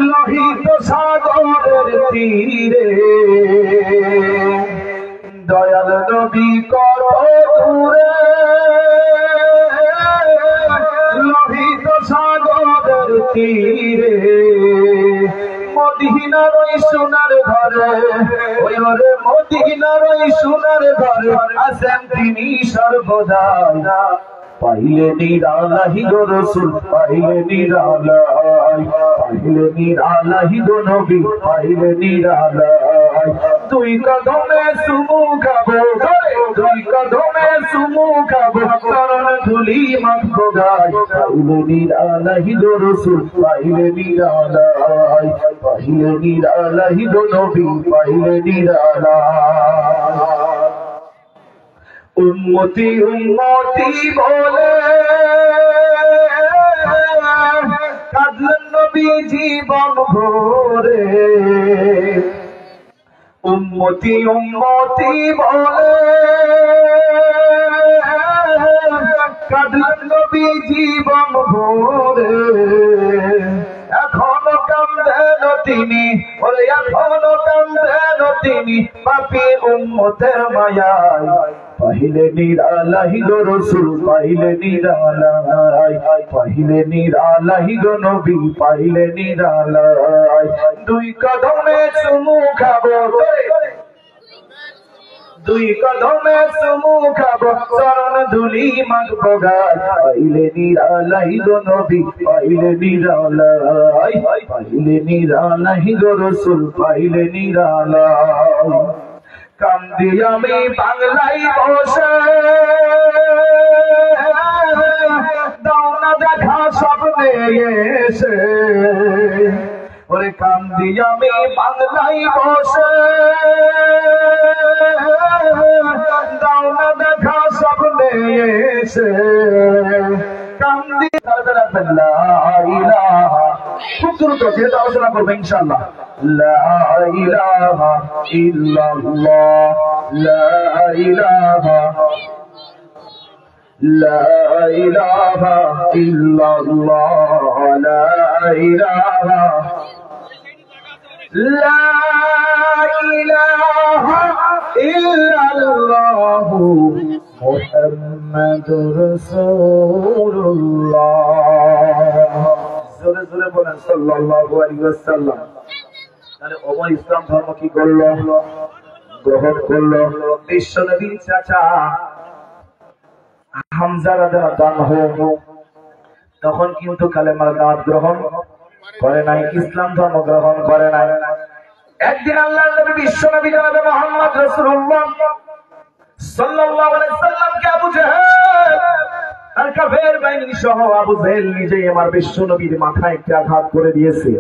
[SPEAKER 1] লোহিত সাগরের তীরে দয়াল নবী কত দূরে লোহিত সাগরের তীরে মদিনার ওই সোনার ঘরে ওই ওরে মদিনার ওই সোনার ঘরে আছেন তিনি সর্বদাই পাইলে নিরালাহি গো রাসূল পাইলে নিরালাই পাইলে নিরালাহি গো নবী পাইলে নিরালাই দুই কদমে চুমু খাবো দুই কদমে চুমু খাবো চরণ ধুলি মাখবো গায় পাইলে নিরালাহি গো রাসূল পাইলে নিরালাই পাইলে নিরালাহি গো নবী পাইলে নিরালাই উম্মতি উম্মতি বলে কাঁদলেন নবী জীবন ভরে উম্মতি উম্মতি বলে কাঁদলেন নবী জীবন ভরে এখনো কান্দেন তিনি ওরে এখনো কান্দেন তিনি পাপী উম্মতের মায়ায় পাইলে নিরালাহি গো রাসূল পাইলে নিরালাই পাইলে নিরালাহি গো নবী পাইলে নিরালাই দুই কদমে চুমু খাবো দুই কদমে চুমু খাবো চরণ ধুলি মাখবো গায় পাইলে নিরালাহি গো নবী পাইলে নিরালাই পাইলে নিরালাহি গো রাসূল পাইলে নিরালাই কান্দি আমি বাংলায় বসে দাও না দেখা স্বপ্নে এসে ওরে কান্দি আমি বাংলায় বসে দাও না দেখা স্বপ্নে এসে কান্দি লা ইলাহা খুব দ্রুত যেহেতু আলোচনা করবো ইনশাআল্লাহ লা ইলাহা ইল্লাল্লাহ লা ইলাহা লা ইলাহা ইল্লাল্লাহ লা ইলাহা লা ইলাহা ইল্লাল্লাহ মুহাম্মাদুর রাসূলুল্লাহ জোরে জোরে বলেন সাল্লাল্লাহু আলাইহি ওয়াসাল্লাম তাহলে ওমর ইসলাম ধর্ম কি করলো গ্রহণ করলো বিশ্ব নবীর চাচা হামজা রাদিয়াল্লাহু আনহু তখন কিন্তু কালেমার দাওয়াত গ্রহণ করে নাই ইসলাম ধর্ম গ্রহণ করে নাই একদিন আল্লাহর নবী বিশ্ব নবী জনাব মুহাম্মদ রাসূলুল্লাহ সাল্লাল্লাহু আলাইহি ওয়াসাল্লামকে আবু জাহেল আর কাফের বাহিনী সহ আবু জাহেল নিজেই আমার বিশ্ব নবীর মাথায় একটা আঘাত করে দিয়েছে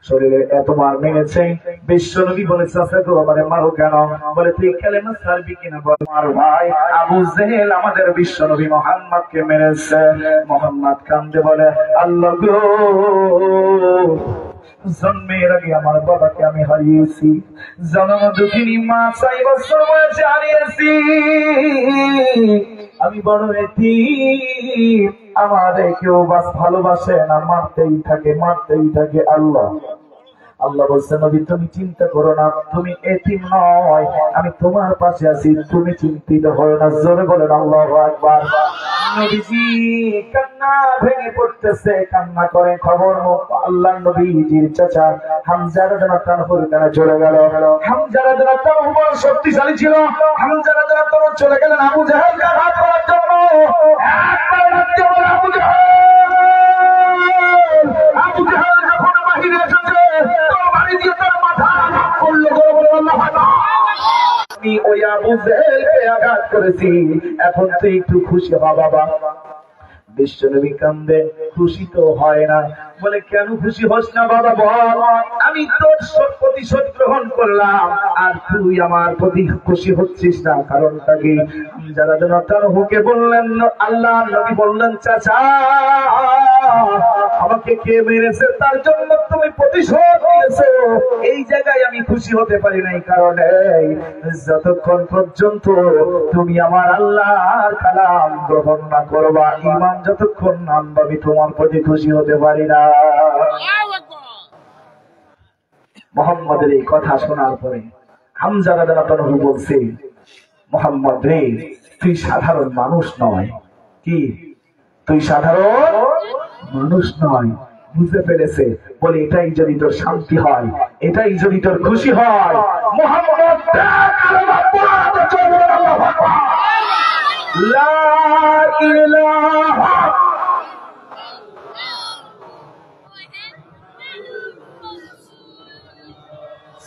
[SPEAKER 1] শরীরে এত মার মেরেছে বিশ্ব নবী বলেছে তো আমারে মারো কেন বলে তুই কালেমা ছাড়বি কিনা বল আমার ভাই আবু জাহেল আমাদের বিশ্ব নবী মুহাম্মদকে মেরেছে মুহাম্মদ কান্দে বলে আল্লাহ গো জন্মের আগে আমার বাবাকে আমি হারিয়েছি জন্ম দুঃখিনী মা 6 বছর বয়সে হারিয়েছি আমি বড় এতিম আমারে কেউ বাস ভালোবাসে না মারতেই থাকে আল্লাহ আল্লাহ বলছেন নবী তুমি চিন্তা করো না তুমি এতিম নয় আমি তোমার পাশে আছি তুমি চিন্তিত হও না জোরে বলেন আল্লাহু আকবার নবীজি কান্না ভেঙে পড়তেছে কান্না করে খবর আল্লাহর নবীজির চাচা হামজা রাদিয়াল্লাহু আনহু কানে চলে গেল হামজা রাদিয়াল্লাহু আনহু বড় শক্তিশালী ছিল হামজা রাদিয়াল্লাহু আনহু চলে গেলেন আবু জাহেলকে আঘাত করার জন্য একবার ডাকতে বলে আবু জাহেল যখন বাহিরে এসেছে তোর বাড়ি দিয়ে তোর মাথা আঘাত করলো বলে আল্লাহ আমি ওই আবু জাহেলকে আঘাত করেছি এখন তুই একটু খুশি হ বাবা বিশ্বনবী কান্দে, খুশি তো হয় না। বলে কেন খুশি হস না বাবা বল? আমি তোর প্রতিশোধ গ্রহণ করলাম আর তুই আমার প্রতি খুশি হচ্ছিস না, কারণটা কি? যারা যেন তার হুকে বললেন, আল্লাহ নবী বললেন, চাচা আমাকে কে মেরেছে তার জন্য তুমি প্রতিশোধ নিয়েছো, এই জায়গায় আমি খুশি হতে পারি নাই। কারণ যতক্ষণ পর্যন্ত তুমি আমার আল্লাহর কালাম গ্রহণ না করবা, ইমান যতক্ষণ না আনবা, আমি তোমার প্রতি খুশি হতে পারি না। মুহাম্মদের এই কথা শোনার পরে হামজা রাদিয়াল্লাহু আনহু বলছে, মুহাম্মদ রে, তুই সাধারণ মানুষ নয়। কি তুই সাধারণ মানুষ নয়? বুঝতে পেরেছে। বলে এটাই যদি তোর শান্তি হয়, এটাই যদি তোর খুশি হয়, মুহাম্মদ লা ইলাহা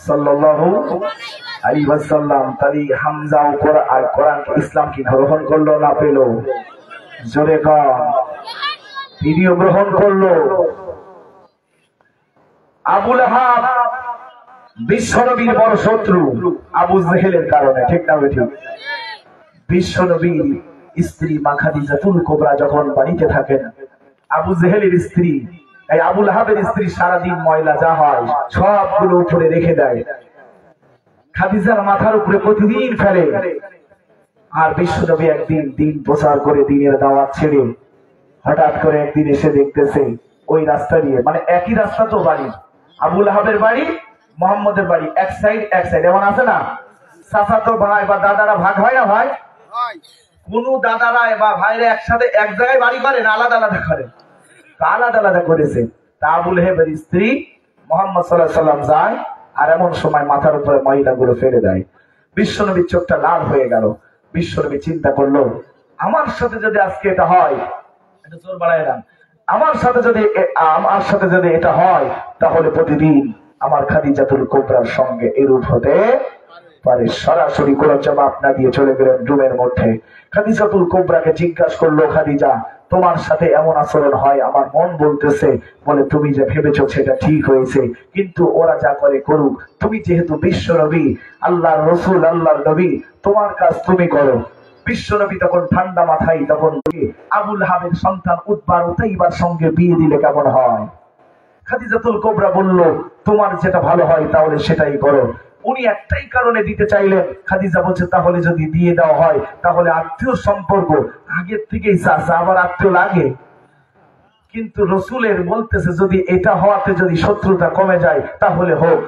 [SPEAKER 1] সাল্লাল্লাহু আলাইহি ওয়াসাল্লাম। তাই হামজা ও কোরআন ইসলাম কি গ্রহণ করলো না পেল? জোরে কর। ভিডিও গ্রহণ করলো। আবু লাহাব বিশ্বনবীর বড় শত্রু আবু জেহেলের কারণে, ঠিক না ঠিক? বিশ্বনবীর স্ত্রী মা খাদিজাতুল কুবরা যখন বাড়িতে থাকেন, আবু জেহেলের স্ত্রী, এই আবু লাহাবের স্ত্রী সারাদিন ময়লা যা হয় সবগুলো উপরে রেখে দেয়, খাদিজার মাথার উপরে প্রতিদিন ফেলে। আর বিশ্বনবী একদিন দিন প্রচার করে দিনের দাওয়াত ছেড়ে হঠাৎ করে একদিন এসে দেখতেছে ওই রাস্তা দিয়ে, মানে একই রাস্তা তো বাড়ি, আবু লাহাবের বাড়ি মুহাম্মদের বাড়ি, এক সাইড এক সাইড। এমন আছে না চাচাতো ভাই বা দাদারা ভাগ হয় না ভাই? কোন দাদারা বা ভাইরা একসাথে এক জায়গায় বাড়ি করে না, আলাদা আলাদা করে? আলাদা আলাদা করেছে। তা আবু লাহাবের স্ত্রী মুহাম্মদ সাল্লাল্লাহু আলাইহি ওয়াসাল্লাম যায় আর এমন সময় মাথার উপরে ময়লাগুলো ফেলে দেয়। বিশ্বনবীর চোখটা লাল হয়ে গেল। বিশ্বনবী চিন্তা করলো, আমার সাথে যদি আজকে এটা হয়, এটা জোর বাড়ায় না, আমার সাথে যদি এটা হয়, তাহলে প্রতিদিন আমার খাদিজাতুল কুবরার সঙ্গে এরূপ হতে পারে। সরাসরি কোনো জবাব না দিয়ে চলে গেলেন রুমের মধ্যে। খাদিজাতুল কুবরাকে জিজ্ঞাসা করলো, খাদিজা তোমার সাথে এমন আচরণ হয় আমার মন বলতেছে, বলে তুমি যে ভেবেছো সেটা ঠিক হয়েছে, কিন্তু ওরা যা করে করুক, তুমি যেহেতু বিশ্ব নবী, আল্লাহর রসুল, আল্লাহর নবী, তোমার কাজ তুমি করো। বিশ্বনবী তখন ঠান্ডা মাথায় তখন আবু লাহাবের সন্তান উতবা উতাইবার সঙ্গে বিয়ে দিলে কেমন হয়? খাদিজাতুল কুবরা বলল, তোমার যেটা ভালো হয় তাহলে সেটাই করো। উনি একটাই কারণে দিতে চাইলেন। খাদিজা বলছে, তাহলে যদি দিয়ে দেওয়া হয় তাহলে আত্মীয় সম্পর্ক আগের থেকেই চাচা আবার আত্মীয় লাগে, কিন্তু রসুলের বলতেছে যদি এটা হওয়াতে যদি শত্রুতা কমে যায় তাহলে হোক।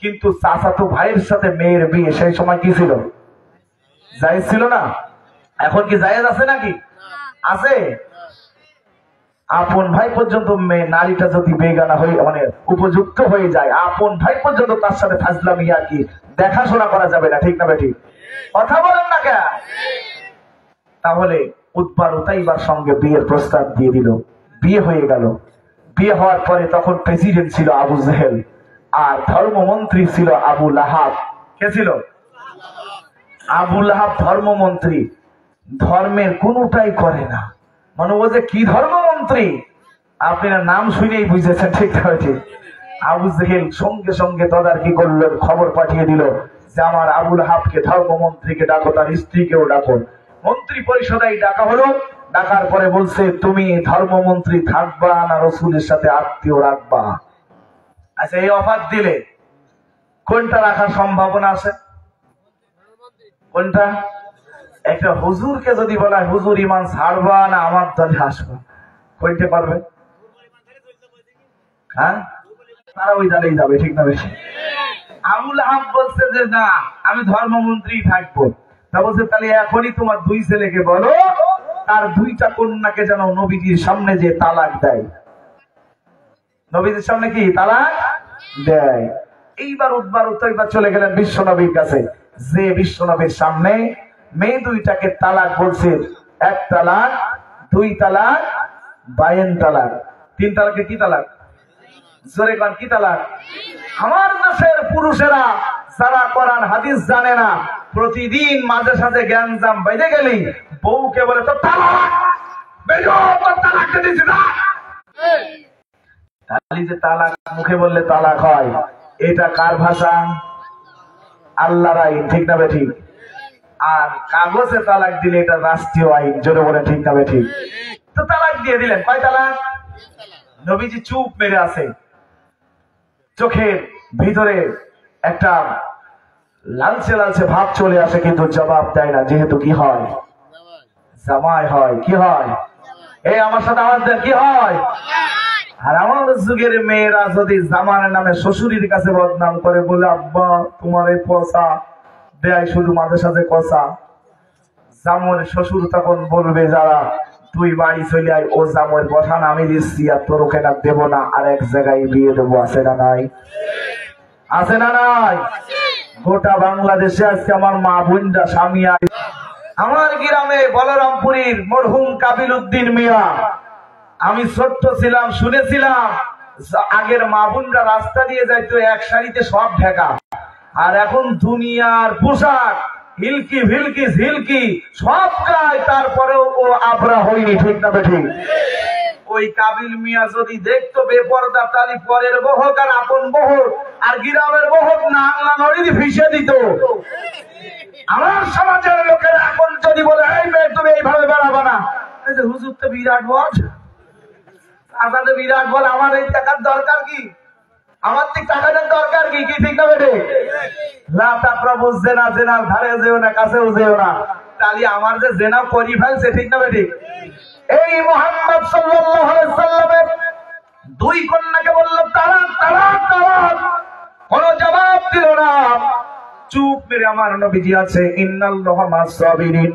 [SPEAKER 1] কিন্তু চাচাতো ভাইয়ের সাথে মেয়ের বিয়ে সেই সময় কি ছিল? জায়েজ ছিল না। এখন কি জায়েজ আছে নাকি? আছে। আপন ভাই পর্যন্ত নারীটা যদি বেগানা হয়ে মানে উপযুক্ত হয়ে যায়, আপন ভাই পর্যন্ত তার সাথে ফাজলামি আর কি দেখাশোনা করা যাবে না, ঠিক না বেটি? কথা বলেন না কেন? তাহলে উতবা উতাইবার সঙ্গে বিয়ের প্রস্তাব দিয়ে দিল। বিয়ে হয়ে গেল। বিয়ে হওয়ার পরে তখন প্রেসিডেন্ট ছিল আবু জেহেল আর ধর্মমন্ত্রী ছিল আবু লাহাব। কে ছিল? আবু লাহাব ধর্মমন্ত্রী। ধর্মের কোনটাই করে না, মানে ও যে কি ধর্মমন্ত্রী আপনারা নাম শুনেই বুঝেছেন, ঠিক আছে? আবু জেহেল সঙ্গে সঙ্গে তদারকি করলেন, খবর পাঠিয়ে দিল যে আমার আবু লাহাবকে ধর্মমন্ত্রীকে ডাকো, তার স্ত্রীকেও ডাকো। মন্ত্রী পরিষদায় ডাকা হলো। ডাকার পরে বলছে, তুমি ধর্মমন্ত্রী থাকবা না রসুলের সাথে আত্মীয় রাখবা? আচ্ছা, এই অফার দিলে কোনটা রাখার সম্ভাবনা আছে? কোনটা? একটা হুজুরকে যদি বলা হয় হুজুর ইমান ছাড়বা না আমার দলে আসবা, কইতে পারবে? হ্যাঁ, তারা ওই দলেই যাবে, ঠিক না বেশি? আবু লাহাব বলছে যে না, আমি ধর্মমন্ত্রী থাকবো। তা বলছে, তাহলে এখনই তোমার দুই ছেলেকে বলো তার দুইটা কন্যাকে যেন নবীজির সামনে যে তালাক দেয়। নবীজির সামনে কি তালাক দেয়। এইবার উতবা উতাইবা চলে গেলেন বিশ্ব নবীর কাছে, যে বিশ্ব নবীর সামনে মেয়ে দুইটাকে তালাক বলছে। এক তালাক, দুই তালাক, বাইন তালাক। তিন তালাকে কি তালাক? জোরে কোন কি তালাক? আমার দেশের পুরুষেরা যারা কোরআন হাদিস জানে না, প্রতিদিন মাঝে সাঝে জ্ঞানজাম বাইরে গেলেই বউকে বলে তো তালাক, তালাক দিয়েছি না। তাহলে যে তালাক মুখে বললে তালাক হয়, এটা কার ভাষা? আল্লাহর আইন, ঠিক না বেঠিক? আর কাগজে তালাক দিলে এটা রাষ্ট্রীয় আইন, জোরে বলে ঠিক না বেঠিক? তো তালাক দিয়ে দিলেন, কয় তালাক? নবীজি চুপ মেরে আছে, চোখের ভিতরে একটা লালচে লালচে ভাব চলে আসে, কিন্তু জবাব দেয় না, যেহেতু কি হয়? জামাই হয়। কি হয়? এই আমার সাথে আওয়াজ দেন, কি হয়? আর আমার যুগের মেয়েরা যদি জামার নামে শ্বশুরের কাছে বদনাম করে, বলে আব্বা তোমার এই পচা দেয় শুধু মাঝে সাথে কষা, জামর শ্বশুর তখন বলবে যারা তুই বাড়ি চলে আয়, ও জামর বসান আমি দিচ্ছি, আর তোর ওকে না দেবো না, আর এক জায়গায় বিয়ে দেবো। আছে না নাই? আছে না নাই? গোটা বাংলাদেশে আজকে আমার মা বোনরা স্বামী। আমার গ্রামে বলরামপুরীর মরহুম কাবিল উদ্দিন মিয়া, আমি ছোট্ট ছিলাম, শুনেছিলাম আগের মা বোনরা রাস্তা দিয়ে যাইতো এক সারিতে সব ঢাকা, আর এখন দুনিয়ার পোশাক হিলকি ভিলকি ঝিলকি সব গায়, তারপরেও ও আবরা হয়নি, ঠিক না বেঠিক? ওই কাবিল মিয়া যদি দেখতো বেপরদা, তালি পরের বহক আর আপন বহক আর গ্রামের বহক না আংলা নড়ি ভিসে দিত। আমার সমাজের লোকেরা এখন যদি বলে এই মেয়ে তুমি এইভাবে বেড়াবা না, হুজুর তো বিরাট বল, আপনাদের বিরাট বল, আমার এই টাকার দরকার কি? আমার ঠিক টাকাটার দরকার কি? কি ঠিক না বেটে? জেনা জেনার ধারে যেও না, কাছেও যেও না, তাহলে আমার যে জেনা করি ফেলছে, ঠিক না বেটে? এই মুহাম্মদ সাল্লাল্লাহু আলাইহি সাল্লামের দুই কন্যাকে বলল তালাক তালাক তালাক, কোন জবাব দিল না, চুপ মেরে আমার নবীজি আছে ইন্নাল্লাহা মা'আস সাবিরিন,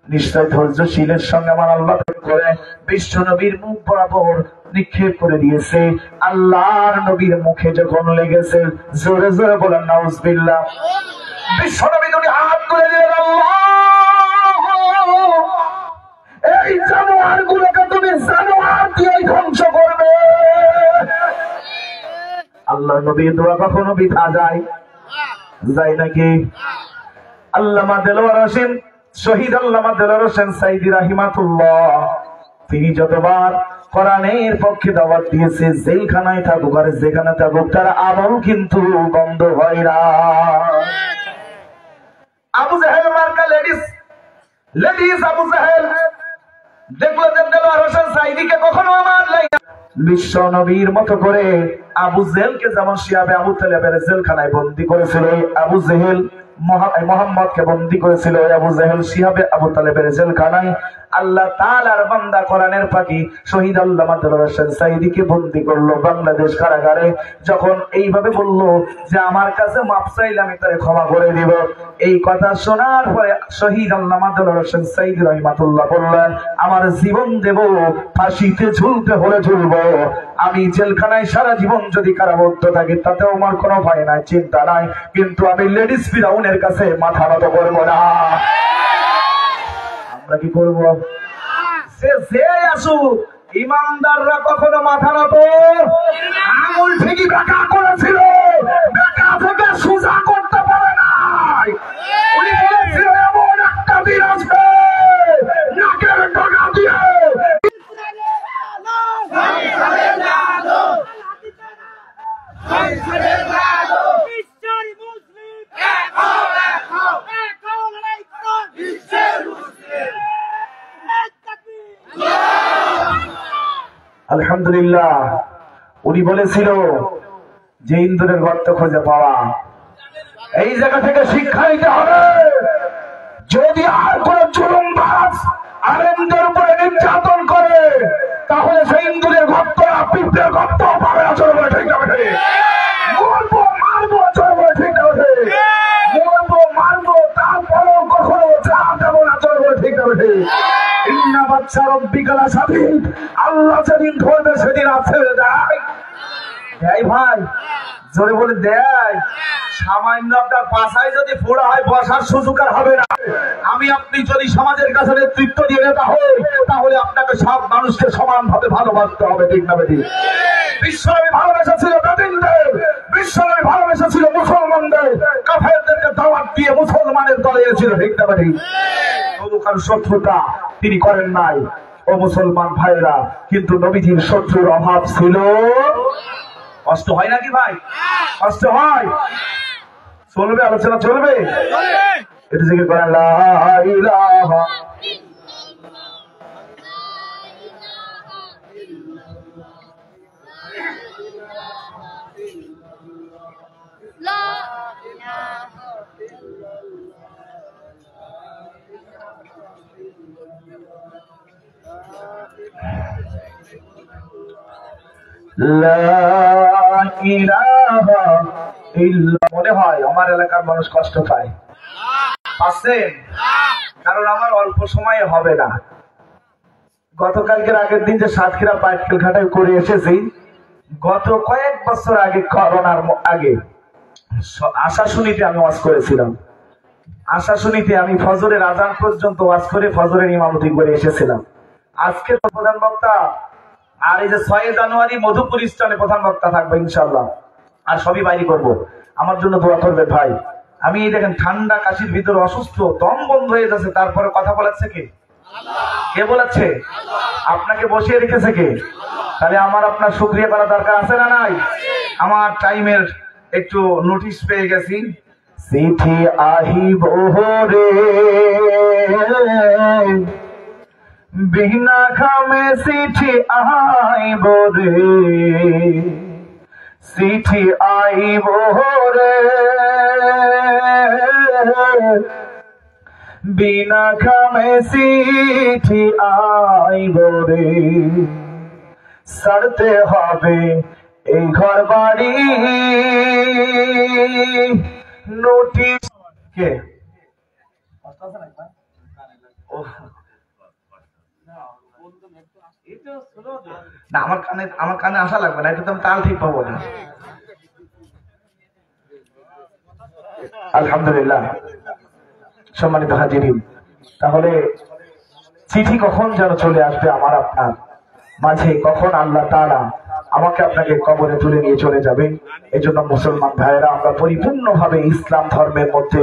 [SPEAKER 1] নিশ্চয় ধৈর্যশীলের সঙ্গে আমার আল্লাহ করে বিশ্ব নবীর মুখ বরাবর নিক্ষেপ করে দিয়েছে। আল্লাহর নবীর মুখে যখন লেগেছে, জোরে জোরে বলেন নাউজুবিল্লাহ, বিশ্ব নবী দুটি হাত তুলে দিলেন, আল্লাহ এই জানোয়ার গুলোকে তুমি জানোয়ার দিয়ে ধ্বংস করবে। আল্লাহ নবীর দোয়া কখনো বৃথা যায় নাকি? আল্লামা দেলোয়ার হোসেন, শহীদ আল্লামা দেলোয়ার হোসেন সাইদি রাহিমাতুল্লাহ, তিনি যতবার কোরআনের পক্ষে দাওয়াত দিয়েছে, জেলখানায় থাকুক আর যেখানে থাকুক, তার আমল কিন্তু বন্ধ হয় না। আবু জাহেল মার্কা লেডিস আবু জাহেল দেখলো যে দেলোয়ার হোসেন সাইদিকে কখনো আমার লাইনা, বিশ্ব নবীর মতো করে আবু জেহেলকে যেমন শিয়াবে আবু তালেবের জেলখানায় বন্দী করেছিল, আবু জেহেল মোহাম্মদকে বন্দী করেছিল আবু জেহেল শিহাবে আবু তালেবের জেলখানায়। আল্লাহ তাআলার বান্দা কোরআনের পাখি শহীদ আল্লামা দেলোয়ার হোসেন সাইদিকে বন্দী করলো বাংলাদেশ কারাগারে। যখন এইভাবে বলল যে আমার কাছে মাপ চাইলে আমি তারে ক্ষমা করে দিব, এই কথা শোনার পরে শহীদ আল্লামা দেলোয়ার হোসেন সাইদি রাহিমাতুল্লাহ বললেন, আমার জীবন দেব, ফাঁসিতে ঝুলতে হলে ঝুলবো, আমি জেলখানায় সারা জীবন যদি কারাবদ্ধ থাকি তাতেও আমার কোনো ভয় নাই, চিন্তা নাই, কিন্তু আমি লেডিস ফিরাউনের কাছে মাথা নত করবো না। আমরা কি করবো? সে আসুক, ইমানদাররা কখনো মাথা নত, আঙুল ঠিকই বেঁকা করেছিল, বেঁকা থেকে সোজা করতে পারে নাই। উনি বলেছিল এমন একটা দিন আসবে নাকের ডগা দিয়ে আলহামদুলিল্লাহ। উনি বলেছিল যে ইন্দুরের গর্ত খুঁজে পাওয়া, এই জায়গা থেকে শিক্ষা নিতে হবে, যদি আর কোন জুলুমবাজ আলেমদের উপরে নির্যাতন করে তাহলে সেই ইন্দুরের গর্ত পিঁপড়ের গর্ত পাবে না, চলবে ঠিক না? মরবো মারবো, চলবে ঠিক না? মরবো মারবো, তারপরেও কখনো চা দেবো না, চলবে ঠিক না? ইন্না বাচ্চা রব্বিকালা স্বাধীন, আল্লাহ যেদিন ধরবে সেদিন ছেড়ে দেয়। দেয় ভাই, জোরে বলে দেয়। সামান্য আপনার পাশায় যদি ফোড়া হয় বসার সুযোগ আর হবে না। আমি আপনি যদি সমাজের কাছে নেতৃত্ব দিয়ে নেতা হই তাহলে আপনাকে সব মানুষকে সমান ভাবে ভালোবাসতে হবে, ঠিক না? বেটি বিশ্বনবী ভালোবাসা ছিল বেদিনদের, বিশ্বনবী ভালোবাসা ছিল মুসলমানদের, কাফেরদেরকে দাওয়াত দিয়ে মুসলমানের দলে এসেছিল, ঠিক না? বেটি তবু কারো শত্রুতা তিনি করেন নাই। ও মুসলমান ভাইরা, কিন্তু নবীজির শত্রুর অভাব ছিল। কষ্ট হয় নাকি ভাই? কষ্ট হয়। চলবে আলোচনা, চলবে। এটা জিকির করেন লা ইলাহা মনে হয় আমার এলাকার মানুষ কষ্ট পায়, পাচ্ছেন? কারণ আমার অল্প সময়ে হবে না। গতকালকের আগের দিন যে সাতক্ষীরা পাটকেল ঘাটায় করে এসেছি, গত কয়েক বছর আগে করোনার আগে আশাশুনিতে আমি ওয়াজ করেছিলাম। আশাশুনিতে আমি ফজরের আজান পর্যন্ত ওয়াজ করে ফজরের ইমামতি করে এসেছিলাম। আজকে প্রধান বক্তা, আর এই যে 6 জানুয়ারি মধুপুর স্থানে প্রধান বক্তা থাকবে ইনশাআল্লাহ। আর সবই বাইরে করব। আমার জন্য দোয়া করবে ভাই। আমি দেখেন ঠান্ডা কাশির ভিতরে অসুস্থ, দম বন্ধ হয়ে যাচ্ছে, তারপরে কথা বলাচ্ছে কে? কে বলাচ্ছে? আপনাকে বসিয়ে রেখেছে কে? তাহলে আমার আপনার শুকরিয়া করা দরকার আছে না নাই? আমার টাইমের একটু নোটিশ পেয়ে গেছি। চিঠি আহিব রে বিনা খামে, চিঠি আইব রে, চিঠি আইব রে বিনা খামে, চিঠি আইব রে। ছাড়তে হবে এই ঘর বাড়ি, নোটিশ কে? না, আমার কানে আসা লাগবে না, এটা তো আমি তাল ঠিক পাবো না। আলহামদুলিল্লাহ। সম্মানিত হাজিরিন, তাহলে চিঠি কখন যেন চলে আসবে আমার আপনার মাঝে, কখন আল্লাহ তাআলা আমাকে আপনাকে কবরে তুলে নিয়ে চলে যাবে। এই জন্য মুসলমান ভাইয়েরা, আমরা পরিপূর্ণভাবে ইসলাম ধর্মের মধ্যে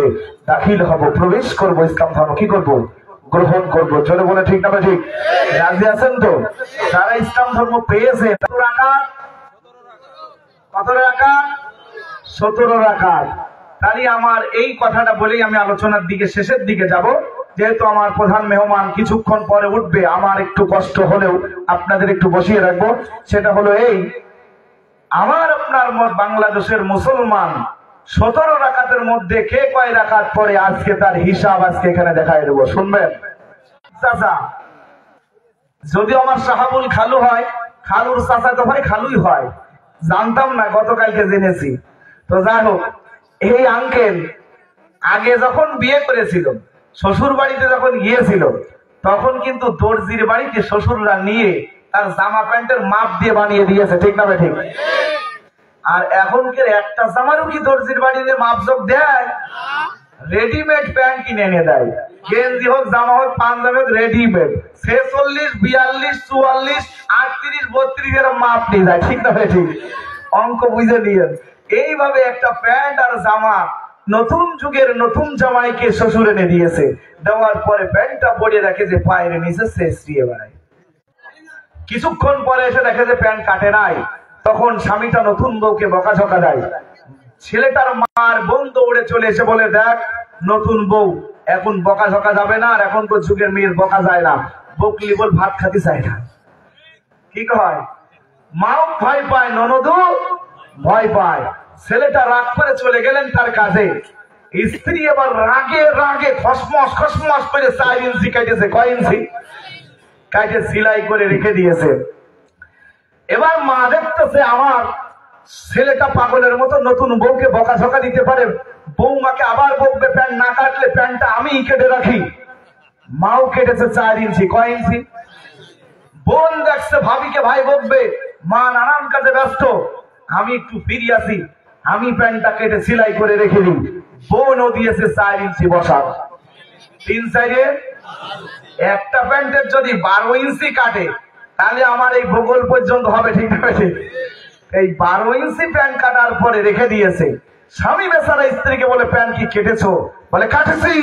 [SPEAKER 1] দাখিল হব, প্রবেশ করব, ইসলাম ধর্ম কি করব? গ্রহণ করব। চলে বলে ঠিক না ঠিক? রাজি আছেন তো? যারা ইসলাম ধর্ম পেয়েছে, কত রাকাত? 17 রাকাত। তাহলে আমার এই কথাটা বলেই আমি আলোচনার দিকে শেষের দিকে যাব। যেহেতু আমার প্রধান মেহমান কিছুক্ষণ পরে উঠবে, আমার একটু কষ্ট হলেও আপনাদের একটু বসিয়ে রাখবো। সেটা হলো এই, আমার আপনার বাংলাদেশের মুসলমান 17 রাকাতের মধ্যে কে কয় রাকাত পরে, আজকে তার হিসাব আজকে এখানে দেখাই দেবো। শুনবেন চাচা? যদিও আমার সাহাবুল খালু হয়, খালুর চাচা তো ভাই খালুই হয়, জানতাম না, গতকালকে জেনেছি। তো যাই হোক, এই আঙ্কেল আগে যখন বিয়ে করেছিল, শ্বশুর বাড়িতে যখন গিয়েছিল, তখন কিন্তু দর্জির বাড়িতে শ্বশুররা নিয়ে তার জামা প্যান্টের মাপ দিয়ে বানিয়ে দিয়েছে, ঠিক না ঠিক? আর এখনকার একটা জামারও কি দর্জির বাড়িতে মাপজোক দেয়? রেডিমেড প্যান্ট কিনে এনে দেয়, গেঞ্জি হোক, জামা হোক, পাঞ্জাবি হোক, রেডিমেড 46, 42, 44, 38, 32 এরকম মাপ নিয়ে যায়, ঠিক না ঠিক? অঙ্ক বুঝে নিয়ে এইভাবে একটা প্যান্ট আর জামা নতুন যুগের নতুন জামাইকে শ্বশুর এনে দিয়েছে। দেওয়ার পরে প্যান্টটা পরে দেখে যে পায়ের নিচে শেষ দিয়ে বেড়ায়। কিছুক্ষণ পরে এসে দেখে যে প্যান্ট কাটে নাই। তখন স্বামীটা নতুন বউকে বকাঝকা দেয়। ছেলেটার মার বোন দৌড়ে চলে এসে বলে, দেখ নতুন বউ, এখন বকাঝকা যাবে না, আর এখন তো যুগের মেয়ের বকা যায় না, বকলি বল ভাত খাতে চায় না। কি কয়? মাও ভয় পায়, ননদও ভয় পায়। ছেলেটা রাগ করে চলে গেলেন তার কাজে। স্ত্রী এবার রাগে রাগে খসমস খসমস করে 4 ইঞ্চি কাটেছে। কয় ইঞ্চি? কাটে সিলাই করে রেখে দিয়েছে। এবার মা দেখতেছে আমার ছেলেটা পাগলের মতো নতুন বউকে বকাঝকা দিতে পারে, বৌমাকে আবার বকবে, প্যান্ট না কাটলে প্যান্টটা আমি কেটে রাখি। মাও কেটেছে 4 ইঞ্চি। কয় ইঞ্চি? বোন দেখছে ভাবিকে ভাই বকবে, মা নানান কাজে ব্যস্ত, আমি একটু ফিরে আসি, আমি প্যান্টটা কেটে সেলাই করে রেখে দিই। বোনও দিয়েছে 4 ইঞ্চি বসা। 3 সাইডে একটা প্যান্টের যদি 12 ইঞ্চি কাটে, তাহলে আমার এই ভূগোল পর্যন্ত হবে, ঠিক আছে? এই 12 ইঞ্চি প্যান্ট কাটার পরে রেখে দিয়েছে। স্বামী বেচারা স্ত্রীকে বলে, প্যান্ট কি কেটেছো? বলে, কাটেছি।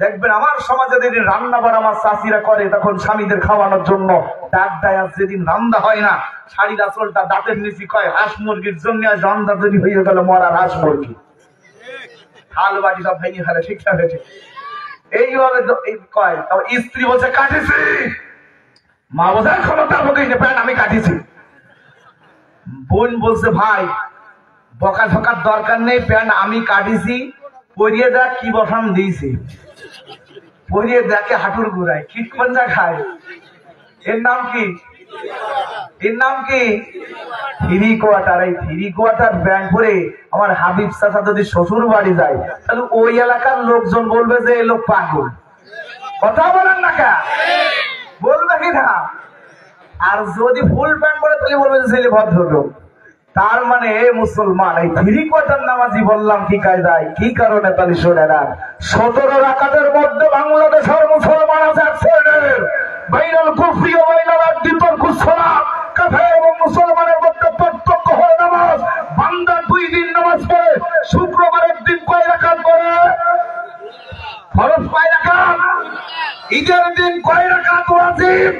[SPEAKER 1] দেখবেন আমার সমাজে যেদিন রান্না বাড়া আমার চাষিরা করে তখন স্বামীদের খাওয়ানোর জন্য ডাক দেয়, আর যেদিন রান্না হয় না শাড়ির আঁচলটা দাঁতের নিচি কয় হাঁস মুরগির জন্য রান্না তৈরি হয়ে গেল মরার হাঁস মুরগি, থাল বাটি সব ভেঙে ফেলে। ঠিকঠাক হয়েছে এইভাবে কয়। তবে স্ত্রী বলছে কাটিছি, মা বলছে ক্ষমতার মধ্যে প্যান্ট আমি কাটিছি। বোন বলছে ভাই বকা ঝকার দরকার নেই, প্যান্ট আমি কাটিছি, পরিয়ে দেখ কি বসান দিয়েছি, পরিয়ে দেখে হাঁটুর গুড়ায় কিট কঞ্জা খায়। এর নাম কি? এর নাম কি? Three quarter. এই থ্রি কোয়ার্টার প্যান্ট পরে আমার হাবিব চাচা যদি শ্বশুর বাড়ি যায় তাহলে ওই এলাকার লোকজন বলবে যে এই লোক পাগল। কথা বলেন না কা? বলবে কি না? আর যদি ফুল প্যান্ট পরে তাহলে বলবে যে ছেলে ভদ্রলোক। তার মানে মুসলমান এই থ্রি কোয়ার্টার নামাজি বললাম কি কায়দায়, কি কারণে তাহলে শোনে না। 17 রাকাতের মধ্যে বাংলাদেশের মুসলমান আছে এক শ্রেণীর, বাইনাল কুফরি ও বাইনাল বিতর্কুস সালাত, কাফের এবং মুসলমানের মধ্যে পার্থক্য হয় নামাজ। বান্দা 2 দিন নামাজ পড়ে, শুক্রবারের দিন কয় রাকাত পড়ে? ফরজ কয় রাকাত? ঈদের দিন কয় রাকাত ওয়াজিব?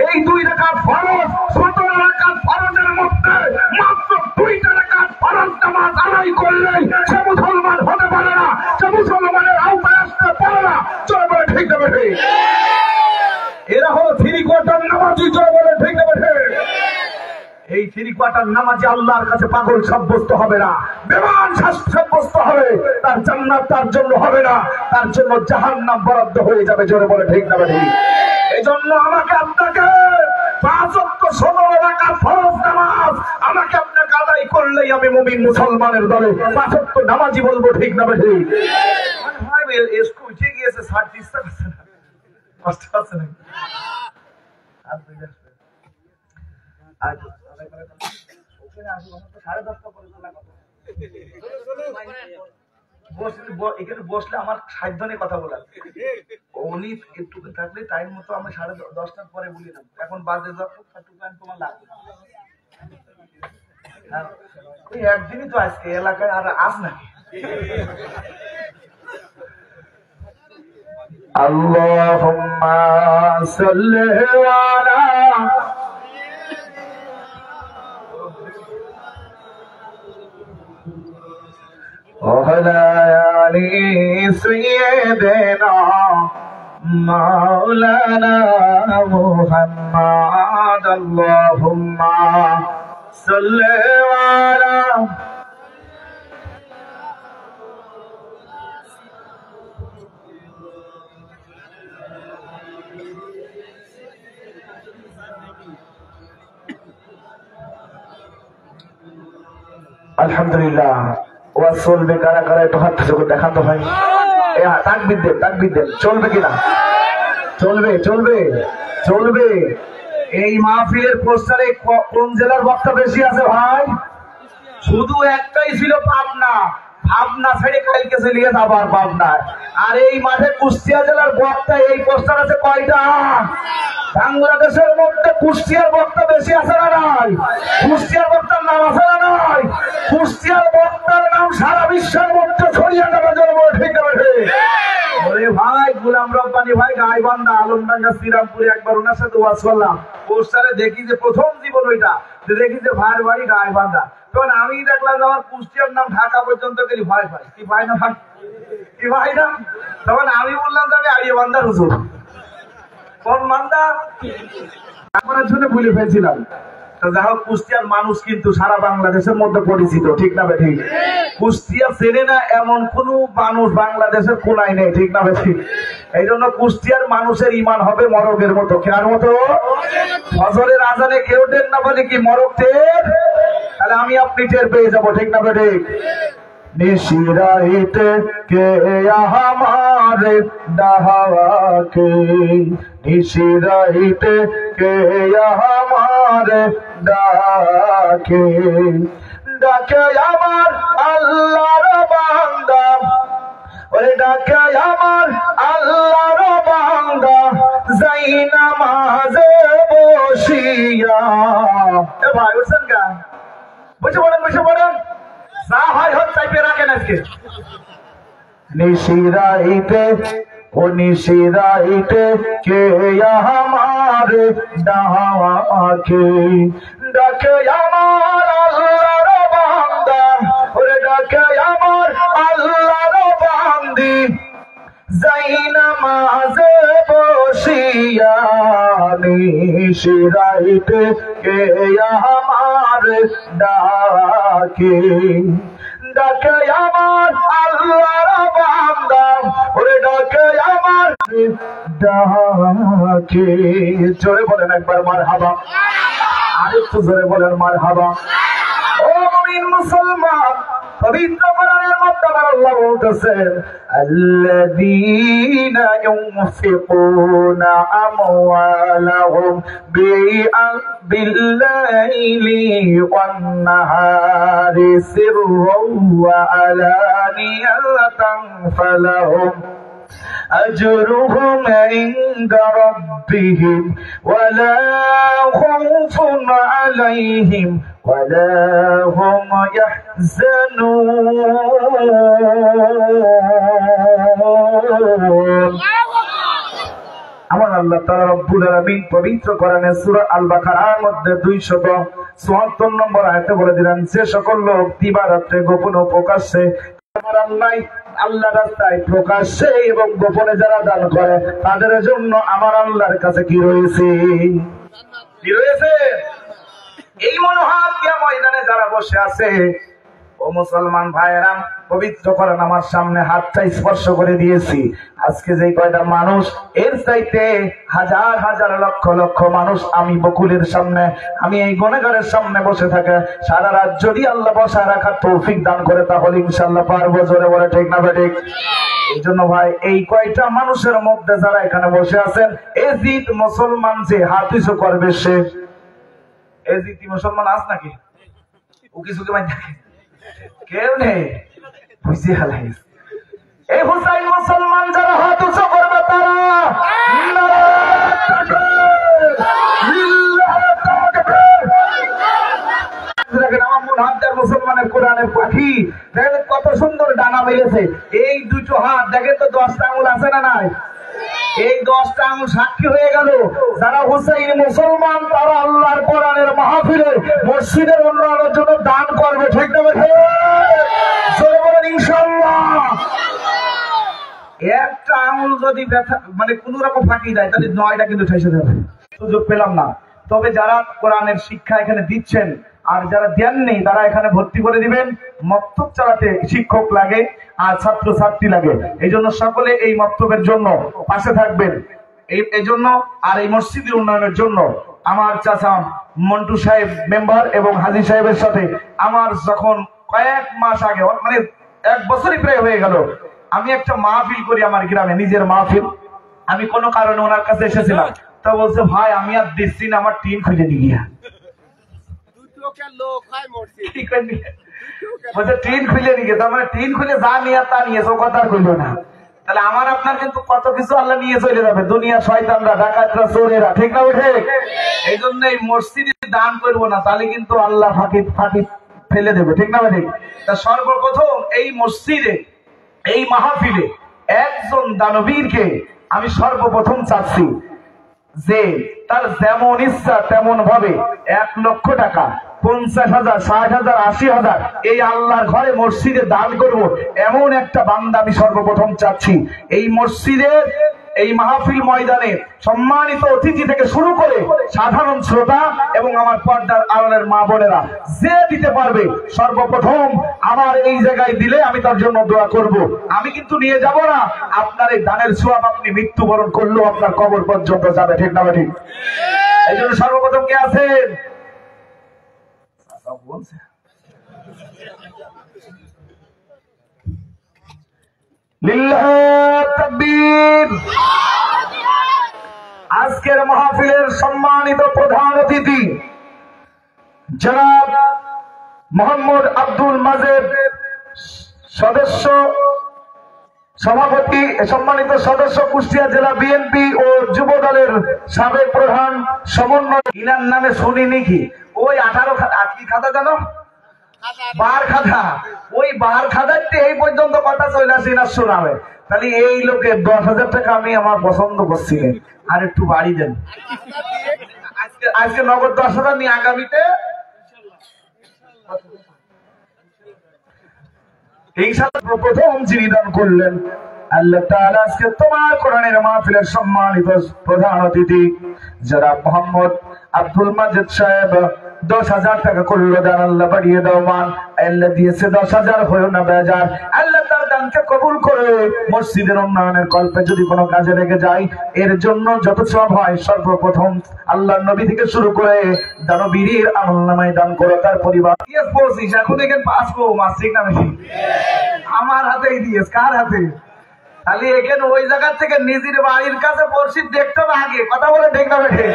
[SPEAKER 1] এই 2 রাকাত ফরজ। 17 রাকাত ফরজের মধ্যে মাত্র 2টা রাকাত ফরজ নামাজ আদায় করলেই সে মুসলমান হতে পারে না, সে মুসলমানের আওতায় আসতে পারে না। চলো বলে ঠিক না বেঠে? এরা হলো থ্রি কোয়ার্টার নামাজি। চলো বলে ঠিক না বেঠে? এই থ্রি কোয়ার্টার নামাজি আল্লাহর কাছে পাগল সাব্যস্ত হবে না, বেঈমান সাব্যস্ত হবে। তার জান্নাত তার জন্য হবে না, তার জন্য জাহান্নাম বরাদ্দ হয়ে যাবে। জোরে বলে ঠিক না বেঠে? এজন্য আমাকে আপনাকে 5 ওয়াক্ত 17 রাকাত ফরজ নামাজ আমাকে আপনাকে আদায় করলেই আমি মুমিন মুসলমানের দলে 5 ওয়াক্ত নামাজি বলবো। ঠিক না বেঠে? ভাই এসকো উঠে গিয়েছে, ছাড় দিতে পারছে না, কষ্ট আছে না? আর দুই আসবে আজ ওখানে আসবে তো 10:30 করে তোলা কথা। এখানে বসলে আমার সাধ্য নেই কথা বলার। উনি একটু থাকলে টাইম মতো আমি 10:30 পরে বলি না। এখন বাজে তোমার লাগবে ওই একদিনই তো আজকে এলাকায় আর আস নাকি? আল্লাহুম্মা সাল্লি আলা وعلى آل سيدنا مولانا محمد اللهم صل على আলহামদুলিল্লাহ। ওয়াজ চলবে কারা কারা একটু হাত থেকে দেখান তো ভাই। তাকবীর দেন, তাকবীর দেন। চলবে কিনা? চলবে, চলবে, চলবে। এই মাহফিলের পোস্টারে কোন জেলার বক্তা বেশি আছে ভাই? শুধু একটাই ছিল পাবনা। পাবনা ছেড়ে কালকে চলে গেছে আবার পাবনায়। আর এই মাঠে কুষ্টিয়া জেলার বক্তা এই পোস্টার আছে কয়টা? বাংলাদেশের মধ্যে কুষ্টিয়ার বক্তা বেশি আছে না নাই? কুষ্টিয়ার বক্তার নাম আছে না নাই? কুষ্টিয়ার বক্তার নাম সারা বিশ্বের মধ্যে ছড়িয়ে যাবে। ঠিক আছে ভাই? গুলাম রব্বানী ভাই গাইবান্ধা আলমডাঙ্গা শ্রীরামপুরে একবার ওনার সাথে ওয়াজ করলাম। পোস্টারে দেখি যে প্রথম জীবন ওইটা দেখি যে ভাইয়ের বাড়ি গাইবান্ধা। তখন আমি দেখলাম আমার কুষ্টিয়ার নাম ঢাকা পর্যন্ত গেলি ভাই ভাই কি ভাই না ভাই কি ভাই না। তখন আমি বললাম যে আমি আড়িয়ে বান্দার হুজুর। কোন বান্দা? আমার জন্য ভুলে ফেলছিলাম। যাই হোক কুষ্টিয়ার মানুষ কিন্তু সারা বাংলাদেশের মধ্যে পরিচিত। ঠিক না বেঠিক? কুষ্টিয়া চেনে না এমন কোন মানুষ বাংলাদেশের কোনায় নেই। ঠিক না বেঠিক? এই জন্য কুষ্টিয়ার মানুষের ইমান হবে মরগের মতো। কেয়ার মতো? ফজরের আজানে কেউ টের না বলে কি মরগ টের? তাহলে আমি আপনি টের পেয়ে যাবো। ঠিক না বেঠিক? নিশিরাইতে কে আমারে ডাকে, নিশিরাইতে কে আমারে ডাকে, ডাকে আমার আল্লাহর বান্দা, ওরে ডাকে আমার আল্লাহর বান্দা, যাই নামাজে বসিয়া। এ ভাই উঠছেন গা? বসে পড়েন, বসে পড়েন। যা হয় হোক চাইপে রাখেন। আজকে নিশিরাইতে ও নিশিরাইতে কে আমার ডাকে ডাকে আমার আল্লাহর বান্দা ওরে ডাকে আমার আল্লাহর বান্দি যাইনা মাঝে বসিয়া নিশিরাইতে কে আমার ডাকে ডাকে আমার আল্লাহর বান্দা ওরে ডাকে আমার ডাকে জোরে বলেন একবার মারহাবা আরেকটু জোরে বলেন মারহাবা ও মুমিন মুসলমান পবিত্র কোরআনের মধ্যে আল্লাহ বলতেছেন আল্লাযীনা ইউনফিকুনা আমওয়ালাহুম বিল-লাইলি ওয়ান-নাহারি সিররান ওয়া আলানিয়াতান ফালাহুম أجرهم عند ربهم ولا خوف عليهم ولا هم يحزنون আমার আল্লাহ তাআলা রব্বুল আলামিন পবিত্র কোরআনে সূরা আল বাকারার মধ্যে 274 নম্বর আয়াতে বলে দিলেন যে সকল লোক দিবারাত্রে গোপন ও প্রকাশ্যে আল্লাহ রাস্তায় প্রকাশ্যে এবং গোপনে যারা দান করে তাদের জন্য আমার আল্লাহর কাছে কি রয়েছে কি রয়েছে এই মনোহার দিয়া ময়দানে যারা বসে আছে ও মুসলমান ভাইয়েরা পবিত্র কোরআন আমার সামনে হাতটাই স্পর্শ করে দিয়েছি আজকে যে কয়টা মানুষ এর চাইতে হাজার হাজার লক্ষ লক্ষ মানুষ আমি বকুলের সামনে আমি এই গুনাহগারের সামনে বসে থাকে সারা রাত যদি আল্লাহ বসায় রাখার তৌফিক দান করে তাহলে ইনশাআল্লাহ পারবো জোরে বলে ঠিক না ঠিক এই জন্য ভাই এই কয়টা মানুষের মধ্যে যারা এখানে বসে আছেন এজিদ মুসলমান যে হাত উঁচু করবে সে এজিদ মুসলমান আস নাকি ও কিছু কি মানে কেউ নেই বুঝে হালাই এই হুসাইন মুসলমান যারা হাত উঁচু করবে তারা মুসলমানের কোরআনের পাখি দেখেন কত সুন্দর ডানা মেলেছে এই দুটো হাত দেখেন তো 10টা আঙুল আছে না নাই এই 10টা আঙুল সাক্ষী হয়ে গেল যারা হুসাইন মুসলমান তারা আল্লাহর কোরআনের মাহফিলে মসজিদের উন্নয়নের জন্য দান করবে ঠিক না ইনশাআল্লাহ একটা আঙুল যদি ব্যথা মানে কোন রকম ফাঁকি দেয় তাহলে 9টা কিন্তু ঠেসে যাবে সুযোগ পেলাম না তবে যারা কোরআনের শিক্ষা এখানে দিচ্ছেন আর যারা দেন নেই তারা এখানে ভর্তি করে দিবেন মক্তব চালাতে শিক্ষক লাগে আর ছাত্র ছাত্রী লাগে এই জন্য সকলে এই মক্তবের জন্য পাশে থাকবেন এই জন্য আর এই মসজিদের উন্নয়নের জন্য আমার চাচা মন্টু সাহেব মেম্বার এবং হাজী সাহেবের সাথে আমার যখন কয়েক মাস আগে মানে 1 বছরই প্রায় হয়ে গেল আমি একটা মাহফিল করি আমার গ্রামে নিজের মাহফিল আমি কোনো কারণে ওনার কাছে এসেছিলাম তা বলছে ভাই আমি আর দিচ্ছি না আমার টিন খুলে নিয়ে গিয়া টিন খুলে নিয়ে তার মানে টিন খুলে যা নিয়ে তা নিয়েছে ও কথা কইল না তাহলে আমার আপনার কিন্তু কত কিছু আল্লাহ নিয়ে চলে যাবে দুনিয়া শয়তানরা ডাকাতরা চোরেরা ঠিক না উঠে এই জন্য এই মসজিদে দান করবো না তাহলে কিন্তু আল্লাহ ফাঁকি ফাঁকি ফেলে দেবে ঠিক না ঠিক তা সর্বপ্রথম এই মসজিদে এই মাহফিলে একজন দানবীরকে আমি সর্বপ্রথম চাচ্ছি যে তার যেমন ইচ্ছা তেমন ভাবে 1 লক্ষ টাকা 50,000 60,000 80,000 এই আল্লাহর ঘরে মসজিদে দান করব এমন একটা বান্দা আমি সর্বপ্রথম চাচ্ছি এই মসজিদের এই মাহফিল ময়দানে সম্মানিত অতিথি থেকে শুরু করে সাধারণ শ্রোতা এবং আমার পর্দার আড়ালের মা বোনেরা যে দিতে পারবে সর্বপ্রথম আমার এই জায়গায় দিলে আমি তার জন্য দোয়া করব আমি কিন্তু নিয়ে যাব না আপনার এই দানের সওয়াব আপনি মৃত্যুবরণ করলেও আপনার কবর পর্যন্ত যাবে ঠিক না ঠিক এই জন্য সর্বপ্রথম কে আছেন আজকের মাহফিলের সম্মানিত প্রধান অতিথি জনাব মোহাম্মদ আব্দুল মাজেদ সদস্য সভাপতি সম্মানিত সদস্য কুষ্টিয়া জেলা বিএনপি ও যুব দলের সাবেক প্রধান সমন্বয় ইনার নামে শুনিনি কি ওই 18 কি খাতা জানো বার খাদা, ওই বার খাদারটি এই পর্যন্ত কথা চলে আসি না শোনাবে। তাহলে এই লোকে 10,000 টাকা আমি আমার পছন্দ করছি, আর একটু বাড়ি দেন। আজকে নগদ 10,000 নিয়ে আগামীতে ইনশাআল্লাহ প্রথম যিনি দান করলেন আল্লাহ তাআলা আজকে তোমার কোরআনের মাহফিলের সম্মানিত প্রধান অতিথি যারা মোহাম্মদ আব্দুল মাজিদ সাহেব 10,000 টাকা করলো দান। আল্লাহ বাড়িয়ে দাও মান, আল্লাহ দিয়েছে 10,000 হলো না বেজার। আল্লাহ তার দানকে কবুল করে মসজিদের উন্নয়নের কল্পে যদি কোনো কাজে লেগে যায় এর জন্য যত সব হয় সর্বপ্রথম আল্লাহর নবী থেকে শুরু করে দানবীরের আমলনামায় দান করো তার পরিবার। এখন এখানে পাস করবো মাসিক না বেশি আমার হাতেই দিয়েছে, কার হাতে? খালি এখানে ওই জায়গা থেকে নিজের বাড়ির কাছে মসজিদ দেখতে হবে আগে, কথা বলে ঠিক না বেঠে?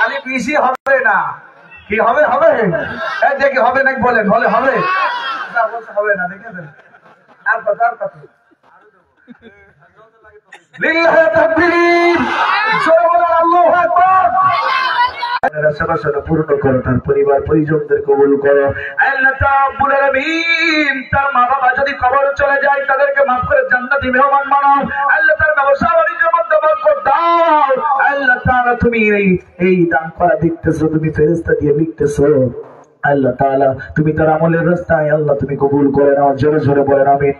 [SPEAKER 1] খালি বেশি হবে না, কি হবে হবে দেখি হবে নাকি বলেন, বলে হবে হবে না, দেখেছেন? আর কথা আর কথা লিল্লাহি তাকবীর, জোরে বলেন আল্লাহু আকবার। পূর্ণ করো তার পরিবার পরিজনদের কবুল করো আল্লাহ রাব্বুল আলামিন। তার মা বাবা যদি কবর চলে যায় তাদেরকে মাফ করে জান্নাতি মেহমান বানাও আল্লাহ। তার ব্যবসা বাণিজ্যের মধ্যে বরকত দাও আল্লাহ তাআলা। তুমি এই দান করা দেখতেছো, তুমি ফেরেশতা দিয়ে লিখতেছো আল্লাহ তাআলা। তুমি তার আমলের রাস্তায় আল্লাহ তুমি কবুল করে নাও, জোরে জোরে বলেন আমিন।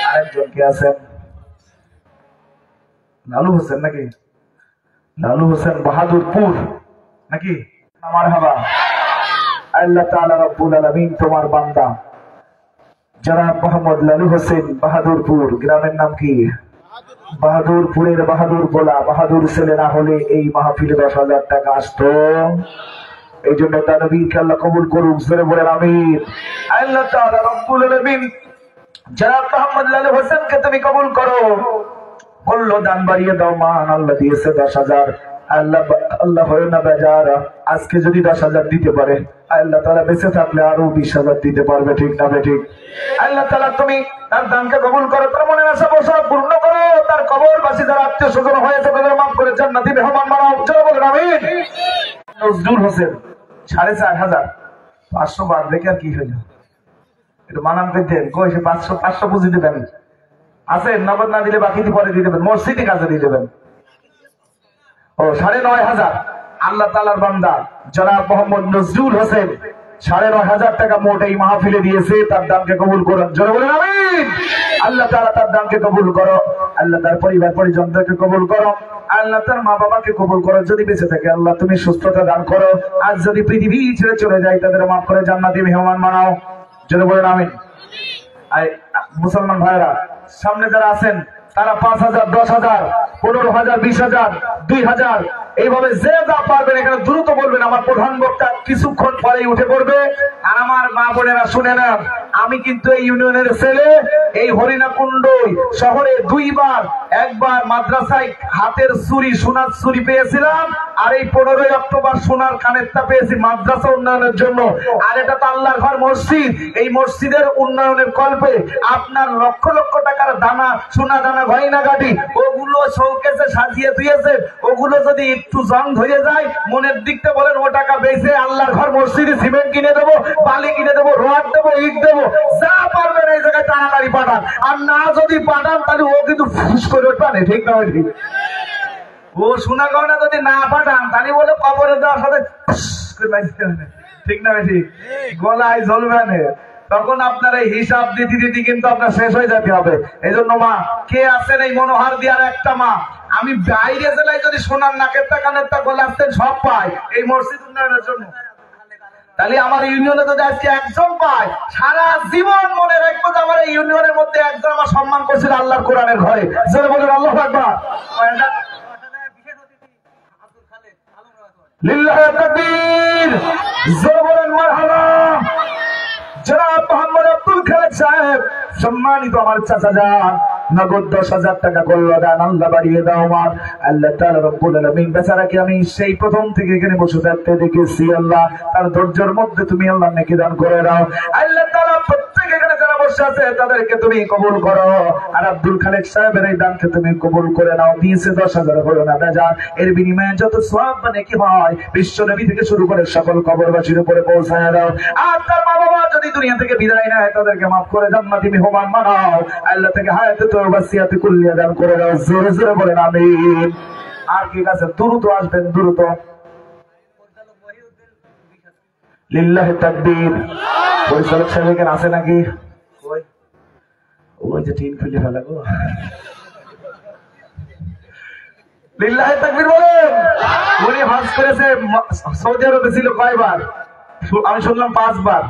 [SPEAKER 1] আরেকজন কে আছেন? লালু হোসেন নাকি? লালু হোসেন বাহাদুরপুর নাকি? মারহাবা। আল্লাহ তাআলা রাব্বুল আলামিন তোমার বান্দা জনাব মোহাম্মদ লালু হোসেন বাহাদুরপুর, গ্রামের নাম কি? বাহাদুরপুরের বাহাদুর বলা, বাহাদুর ছেলে না হলে এই মাহফিলে 10,000 টাকা আসতো। এই জন্য দানবীরকে আল্লাহ কবুল করুক, জোরে বলেন আমিন। আল্লাহ তাআলা রাব্বুল আলামিন জনাব মোহাম্মদ লালু হোসেনকে তুমি কবুল করো। বললো দান বাড়িয়ে দাও মান, আল্লাহ দিয়েছে 10,000। আল্লাহ আল্লাহ হয় না বেজার, আজকে যদি 10,000 দিতে পারে আল্লাহ তাআলা বেঁচে থাকলে আরো 20,000 দিতে পারবে, ঠিক না ঠিক? আল্লাহ তাআলা তুমি তার দানকে কবুল করো, তার মনের আশা বসা পূর্ণ করো, তার কবরবাসী যারা আত্মীয় স্বজন হয়েছে তাদের মাফ করে জান্নাতি মেহমান বানাও, জোরে বলেন আমিন। নজরুল হোসেন 4,500, 500 বার দেখে আর কি হইল, একটু মানান পেতেন কই সে 500 বুঝি দেবেন আছে, নগদ না দিলে বাকি পরে দিয়ে দেবেন, মসজিদে কাজে দিয়ে দেবেন। ও 9,500 আল্লাহ তাআলার বান্দা জনাব মোহাম্মদ নজরুল হোসেন 9,500 টাকা মোট এই মাহফিলে দিয়েছে, তার দানকে কবুল করুন, জোরে বলেন আমিন। আল্লাহ তাআলা তার দানকে কবুল করো আল্লাহ, তার পরিবার পরিজনদেরকে কবুল করো আল্লাহ, তার মা বাবাকে কবুল করো, যদি বেঁচে থাকে আল্লাহ তুমি সুস্থতা দান করো, আর যদি পৃথিবী ছেড়ে চলে যায় তাদের মাফ করে জান্নাতি মেহমান বানাও, জোরে বলেন আমিন। মুসলমান ভাইরা সামনে যারা আছেন তারা 5,000, 10,000, 15,000, 20,000, 2,000 এইভাবে যে যা পারবেন এখানে দ্রুত বলবেন। আমার প্রধান বক্তা কিছুক্ষণ পরেই উঠে পড়বে। আর আমার মা বোনেরা শুনে নেন, আমি কিন্তু এই ইউনিয়নের ছেলে। এই হরিণাকুণ্ড শহরে 2 বার, একবার মাদ্রাসায় হাতের চুরি সোনার চুরি পেয়েছিলাম, আর এই 15ই অক্টোবর সোনার কানেরটা পেয়েছি মাদ্রাসা উন্নয়নের জন্য। আর এটা তো আল্লাহর ঘর মসজিদ, এই মসজিদের উন্নয়নের কল্পে আপনার লক্ষ লক্ষ টাকার দানা সোনা দানা গয়না গাটি ওগুলো শোকেসে সাজিয়ে দিয়েছে, ওগুলো যদি একটু জং ধরে যায় মনের দিকটা বলেন ও টাকা বেঁচে আল্লাহর ঘর মসজিদে সিমেন্ট কিনে দেবো, বালি কিনে দেবো, রড দেবো, ইট দেবো, যা পারবেন এই জায়গায় তাড়াতাড়ি পাঠান। আর না যদি পাঠান তাহলে ও কিন্তু ফুস করে টানে, ঠিক না ঠিক? ও সোনা গয়না যদি না পাঠান তাহলে বলে কবরে দেওয়ার সাথে ঠিক না ঠিক? গলায় জ্বলবে না, তখন আপনার এই হিসাব দিতে দিতে কিন্তু আপনার শেষ হয়ে যেতে হবে। এই জন্য মা কে আছেন এই মনোহার দিয়ার একটা মা, আমি বাইরে জেলায় যদি সোনার নাকেরটা কানেরটা গলে আসতেন সব পাই এই মসজিদ উন্নয়নের জন্য, তাহলে আমার ইউনিয়নে যদি আজকে একজন পায় সারা জীবন মনে রাখবো যে আমার এই ইউনিয়নের মধ্যে একজন আমার সম্মান করছিল আল্লাহর কোরআনের ঘরে, জোরে বলেন আল্লাহু আকবার। লিল্লাহি তাকবীর, জোরে বলেন মারহাবা। জনাব মোহাম্মদ আব্দুল খালেক সাহেব সম্মানিত আমার চাচা যান নগদ 10,000 টাকা করলো দান, আল্লাহ বাড়িয়ে দাও আমার। আল্লাহ তাআলা রব্বুল আলামিন বেচারাকে আমি সেই প্রথম থেকে এখানে বসে থাকতে দেখেছি, আল্লাহ তার ধৈর্যের মধ্যে তুমি আল্লাহ নেকি দান করে দাও। আল্লাহ তাআলা প্রত্যেক এখানে যারা বসে আছে তাদেরকে তুমি কবুল করো, আর আব্দুল খালেক সাহেবের এই দানকে তুমি কবুল করে নাও। দিয়েছে 10,000 হলো না বেজার, এর বিনিময়ে যত সওয়াব মানে কি হয় বিশ্ব নবী থেকে শুরু করে সকল কবরবাসীর উপরে পৌঁছায় দাও। আর তার মা বাবা যদি দুনিয়া থেকে বিদায় নেয় তাদেরকে মাফ করে জান্নাতি মেহমান বানাও। আল্লাহ থেকে হায়াতে তওবা সিয়াতে কুল্লিয়া দান করে দাও। জোরে জোরে বলেন আমিন। আর কি কাছে দ্রুত আসবেন, দ্রুত। লিল্লাহি তাকবীর। পরিচালক সাহেব এখানে আছে নাকি? ওই যে টিন খুলে ফেলা গো। লিল্লাহি তাকবীর বলেন। উনি হজ করেছে, সৌদি আরবে ছিল কয়বার? আমি শুনলাম 5 বার।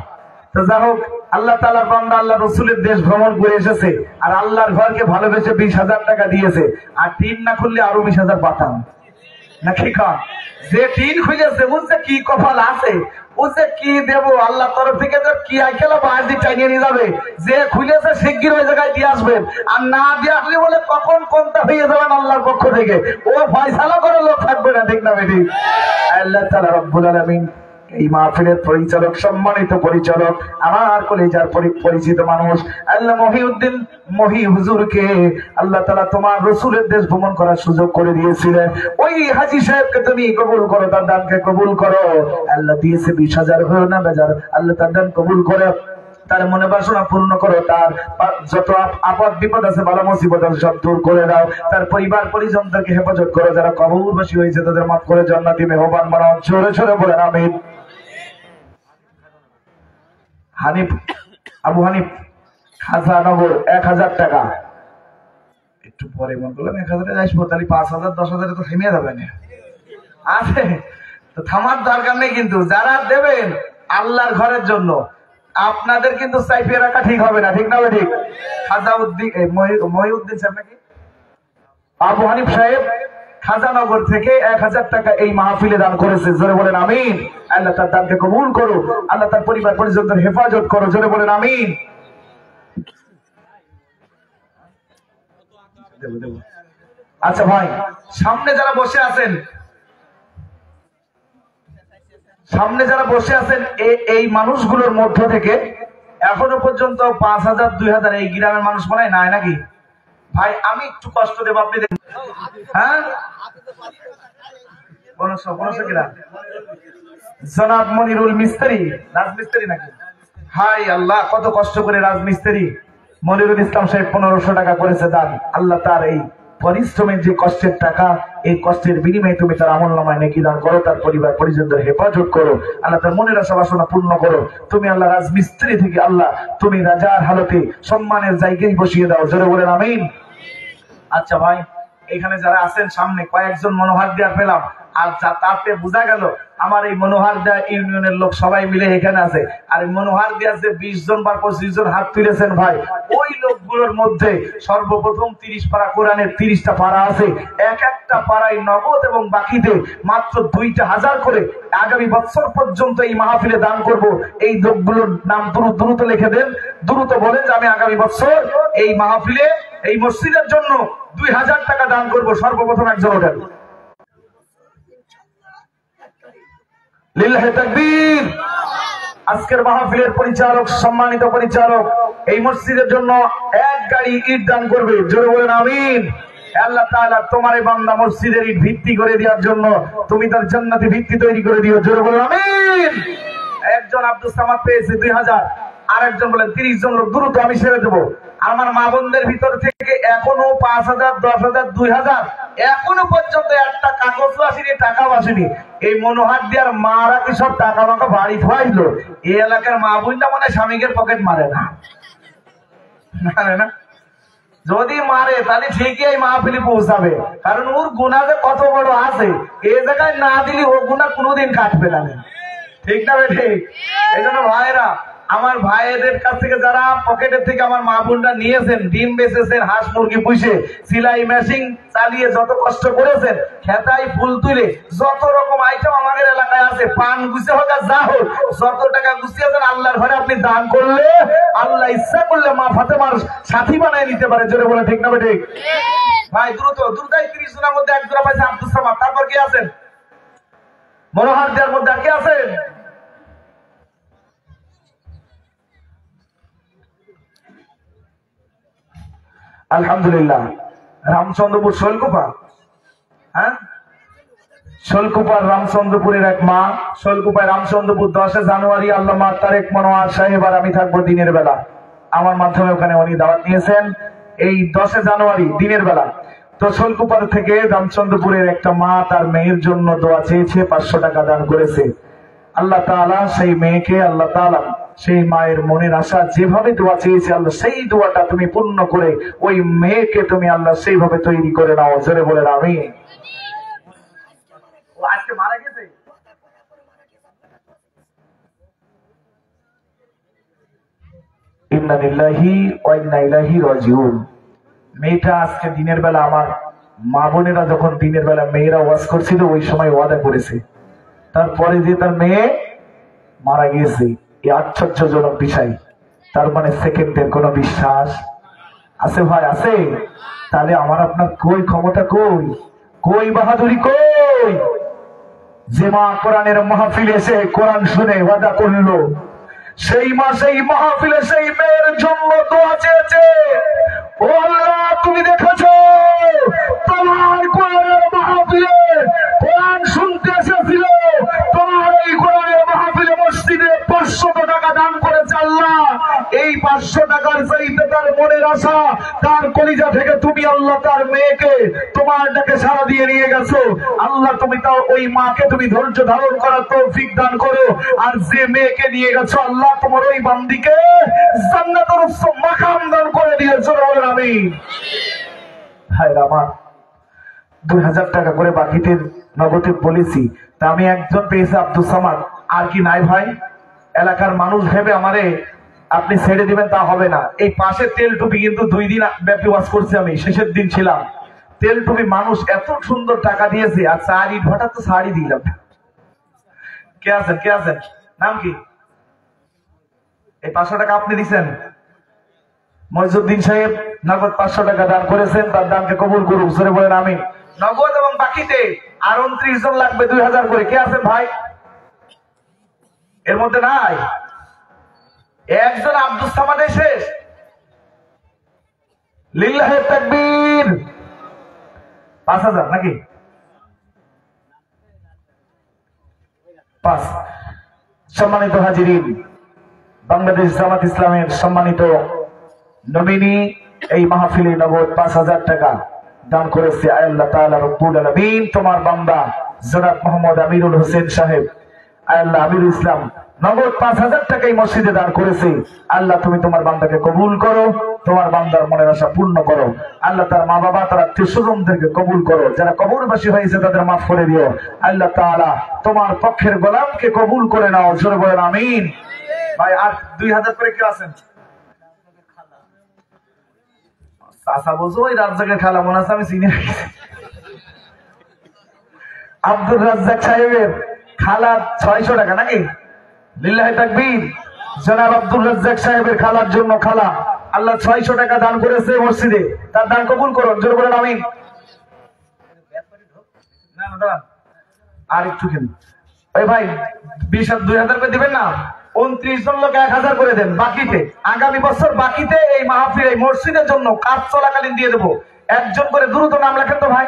[SPEAKER 1] তো যাই হোক, আল্লাহ তাআলার বান্দা আল্লাহ রসুলের দেশ ভ্রমণ করে এসেছে, আর আল্লাহর ঘরকে ভালোবেসে 20,000 টাকা দিয়েছে, আর টিন না খুললে আরো 20,000 পাঠান নাকি? যে টিন খুঁজেছে বুঝছে কি কপাল আছে, বুঝছে কি দেব আল্লাহ তরফ থেকে, কি আইকেলা বাড়ি চাইনিয়ে নিয়ে যাবে। যে খুলেছে শিগগির ওই জায়গায় দিয়ে আসবেন, আর না দিয়ে আসলে বলে কখন কোনটা হয়ে যাবেন আল্লাহর পক্ষ থেকে, ও ফয়সালা করে লোক থাকবে না, ঠিক না বেটি? আল্লাহ তাআলা রব্বুল আলামিন এই মাহফিলের পরিচালক, সম্মানিত পরিচালক, আমার কলেজার পরিচিত মানুষ আল্লাহ মহিউদ্দিন মহি হুজুরকে আল্লাহ তাআলা তোমার রসুলের দেশ ভ্রমণ করার সুযোগ করে দিয়েছিলেন। ওই হাজী সাহেবকে তুমি কবুল করো, তার দানকে কবুল করো। আল্লাহ দিয়েছে 20,000 হলো না বেজার, আল্লাহ তার দান কবুল করে, তার মনে বাসনা পূর্ণ করো, তার যত আপদ বিপদ আছে, ভালো মুসিবত আছে সব দূর করে দাও, তার পরিবার পরিজনদেরকে হেফাজত করো, যারা কবরবাসী হয়েছে তাদের মাফ করে জান্নাতি মেহমান বানাও। জোরে জোরে বলেন আমিন। হানিফ, আবু হানিফ, খাজানগর 1,000 টাকা। একটু পরে মনে করলাম 1,000 আসবো, তাহলে 5,000 10,000 তো থেমে যাবে না, আছে তো থামার দরকার নেই। কিন্তু যারা দেবেন আল্লাহর ঘরের জন্য, আপনাদের কিন্তু চাইপিয়ে রাখা ঠিক হবে না, ঠিক না? ঠিক। খাজাউদ্দিন মহিউদ্দিন সাহেব নাকি আবু হানিফ সাহেব খাজানগর থেকে 1,000 টাকা এই মাহফিলে দান করেছে। জোরে বলেন আমিন। আল্লাহ তার দানকে কবুল করো, আল্লাহ তার পরিবার পরিজনদের হেফাজত করো। জোরে বলেন আমিন। আচ্ছা ভাই, সামনে যারা বসে আছেন, এই মানুষগুলোর মধ্য থেকে এখনো পর্যন্ত 5,000 2,000 এই গ্রামের মানুষ মনে হয় নাই নাকি? ভাই আমি একটু কষ্ট দেব, আপনি হ্যাঁ জনাব মনিরুল মিস্ত্রি, রাজমিস্ত্রি নাকি? হাই আল্লাহ, কত কষ্ট করে রাজমিস্ত্রি মনিরুল ইসলাম সাহেব 1,500 টাকা করেছে দান। আল্লাহ তার এই পরিশ্রমের যে কষ্টের টাকা, এই কষ্টের বিনিময়ে তুমি তার আমলনামায় নেকি দান করো, তার পরিবার পরিজনদের হেফাজত করো, আল্লাহ তার মনের আশা বাসনা পূর্ণ করো। তুমি আল্লাহ রাজমিস্ত্রি থেকে আল্লাহ তুমি রাজার হালতে সম্মানের জায়গায় বসিয়ে দাও। জোরে বলেন আমিন। আচ্ছা ভাই, এখানে যারা আছেন সামনে কয়েকজন মনোহার দেওয়ার পেলাম, আর তাতে বোঝা গেল আমার এই মনোহার দেওয়া ইউনিয়নের লোক সবাই মিলে এখানে আছে। আর মনোহার দেওয়ার যে 20 জন বা 25 জন হাত তুলেছেন ভাই, ওই লোকগুলোর মধ্যে সর্বপ্রথম 30 পারা কোরআনের 30টা পারা আছে, এক একটা পাড়ায় নগদ এবং বাকিতে মাত্র 2,000 করে আগামী বছর পর্যন্ত এই মাহফিলে দান করব। এই লোকগুলোর নাম দ্রুত লিখে দেন, দ্রুত বলেন যে আমি আগামী বছর এই মাহফিলে এই মসজিদের জন্য 2,000 টাকা দান করব। সর্বপ্রথম একজন ওঠেন। লিল্লাহি তাকবীর। আজকের মাহফিলের পরিচালক, সম্মানিত পরিচালক, এই মসজিদের জন্য 1 গাড়ি ইট দান করবে। জোরে বলেন আমিন। আল্লাহ তাআলা তোমার এই বান্দা মসজিদের ইট ভিত্তি করে দেওয়ার জন্য তুমি তার জান্নাতি ভিত্তি তৈরি করে দিও। জোরে বলেন আমিন। একজন আব্দুল সামাদ পেয়েছে 2,000, আর একজন বলেন 30 জন লোক, দ্রুত আমি ছেড়ে দেবো। আমার মা বোনদের ভিতর থেকে এখনো 5,000 10,000 2,000 এখনো পর্যন্ত একটা কাগজও আসেনি, টাকাও আসেনি। এই মনোহার দেওয়ার মারা কি সব টাকা মাকা বাড়ি থুয়াইলো? এই এলাকার মা বোনটা মনে হয় স্বামীকে পকেট মারে না, না যদি মারে তাহলে ঠিকই এই মাহফিলে পৌঁছাবে, কারণ ওর গুনাহ যে কত বড় আছে, এই জায়গায় না দিলে ও গুনাহ কোনোদিন কাটবে না, ঠিক না বেঠে? এই জন্য ভাইরা, আমার ভাইদের কাছ থেকে যারা পকেটের থেকে আমার মা বোনরা নিয়েছেন, ডিম বেচেছেন, হাঁস মুরগি পুষে, সিলাই মেশিন চালিয়ে যত কষ্ট করেছেন, খেতাই ফুল তুলে যত রকম আইটেম আমাদের এলাকায় আছে, পান গুছে হোক আর যা হোক, যত টাকা গুছিয়েছেন আল্লাহর ঘরে আপনি দান করলে আল্লাহ ইচ্ছা করলে মা ফাতেমার সাথী বানায় নিতে পারে। জোরে বলে ঠিক না ঠিক? ভাই দ্রুত দ্রুত, 30 জনের মধ্যে এক জোড়া পাইছে আব্দুল সামাদ। তারপর কি আছেন? মনোহার দেওয়ার মধ্যে আর কি আছেন? আলহামদুলিল্লাহ। রামচন্দ্রপুর শৈলকুপা, হ্যাঁ শৈলকুপার রামচন্দ্রপুরের এক মা, শৈলকুপায় রামচন্দ্রপুর 10 জানুয়ারি আল্লামা তারেক মনোয়ার সাহেব আর আমি থাকবো দিনের বেলা। আমার মাধ্যমে ওখানে উনি দাওয়াত নিয়েছেন এই 10 জানুয়ারি দিনের বেলা। তো শৈলকুপার থেকে রামচন্দ্রপুরের একটা মা তার মেয়ের জন্য দোয়া চেয়েছে, 500 টাকা দান করেছে। আল্লাহ তাআলা সেই মেয়েকে, আল্লাহ তাআলা সেই মায়ের মনের আশা যেভাবে দোয়া চেয়েছে আল্লাহ সেই দোয়াটা তুমি পূর্ণ করে ওই মেয়েকে তুমি আল্লাহ সেইভাবে তৈরি করে নাও। জোরে বলেন আমিন। ও আজকে মারা গেছে। ইন্না লিল্লাহি ওয়া ইন্না ইলাইহি রাজিউন। মেয়েটা আজকে দিনের বেলা, আমার মা বোনেরা যখন দিনের বেলা মেয়েরা ওয়াজ করছিল ওই সময় ওয়াদা করেছে, তারপরে যে তার মেয়ে মারা গিয়েছে। এই আশ্চর্যজনক বিষয়। তার মানে সেকেন্ডের কোন বিশ্বাস আছে ভাই? আছে। তাহলে আমার আপনার কই ক্ষমতা, কই কই বাহাদুরি, কই? যে মা কোরআনের মাহফিলে এসে কোরআন শুনে ওয়াদা করলো, সেই মা সেই মাহফিলে সেই মেয়ের জন্য দোয়া চেয়েছে। ও আল্লাহ, তুমি দেখেছো তোমার কোরআনের মাহফিলে কোরআন শুনতে এসেছিল, তোমার এই কোরআনের মাহফিলে মসজিদে 500 টাকা দান করেছে। আল্লাহ, এই 500 টাকার চাইতে তার মনের আশা, তার কলিজা থেকে তুমি আল্লাহ তার মেয়েকে তোমার ডাকে সাড়া দিয়ে নিয়ে গেছো। আল্লাহ, তুমি তাও ওই মাকে তুমি ধৈর্য ধারণ করার তৌফিক দান করো। আর যে মেয়েকে নিয়ে গেছো আল্লাহ, তোমার ওই বান্দিকে জান্নাতের উচ্চ মাকাম দান করে দিয়েছো। বলেন আমিন। হায় আমার 2000 টাকা করে বাকিতে নগদে বলেছি, তা আমি একজন পেয়েছি আব্দুল সামাদ। আর কি নাই ভাই? এলাকার মানুষ ভেবে আমারে আপনি ছেড়ে দিবেন তা হবে না। এই পাশে তেল টুপি কিন্তু 2 দিন ব্যাপী ওয়াজ করছি, আমি শেষের দিন ছিলাম। তেল টুপি মানুষ এত সুন্দর টাকা দিয়েছে, আর 4 ইট ভাটা তো শাড়ি দিলাম। কে আছেন, কে আছেন? নাম কি? এই 500 টাকা আপনি দিচ্ছেন? মইজুদ্দিন সাহেব নগদ 500 টাকা দান করেছেন, তার দানকে কবুল করুক। জোরে বলেন আমিন। নগদ এবং বাকিতে আর 29 জন লাগবে 2000 করে। কে আছেন ভাই? এর মধ্যে নাই একজন? আব্দুল সামাদ শেষ। লিল্লাহে তাকবীর। 5000 নাকি? 5। সম্মানিত হাজিরিন, বাংলাদেশ জামাত ইসলামের সম্মানিত নমিনি এই মাহফিলে নগদ 5000 টাকা দান করেছে। আল্লাহ তাআলা রব্বুল আলামিন তোমার বান্দা জনাব মোহাম্মদ আমিরুল হোসেন সাহেব, আল্লাহ আমিরুল ইসলাম নগদ 5000 টাকা এই মসজিদে দান করেছে। আল্লাহ, তুমি তোমার বান্দাকে কবুল করো, তোমার বান্দার মনের আশা পূর্ণ করো। আল্লাহ, তার মা বাবা, তার আত্মীয়-স্বজনদেরকে কবুল করো। যারা কবরবাসী হয়েছে তাদের মাফ করে দিও। আল্লাহ তাআলা তোমার পক্ষের গোলামকে কবুল করে নাও। জোরে বলেন আমিন। ভাই আর 2000 করে কেউ আছেন? চাচা বলছো ওই রাজ্জাকের খালা মনে আছে, আমি চিনি। আব্দুল রাজ্জাক সাহেবের খালা 600 টাকা নাকি? লিল্লাহে তাকবীর। জনাব আব্দুল রাজ্জাক সাহেবের খালার জন্য খালা আল্লাহ 600 টাকা দান করেছে মসজিদে, তার দান কবুল করুন। জোরে বলেন আমিন। না না দাঁড়ান, আর একটু খেন। ওই ভাই 2000 করে দিবেন না? 29 জন লোক 1000 করে দেন বাকিতে। আগামী বছর বাকিতে এই মাহফিল এই মসজিদের জন্য কাজ চলাকালীন দিয়ে দেবো। একজন করে দ্রুত নাম লেখেন তো ভাই।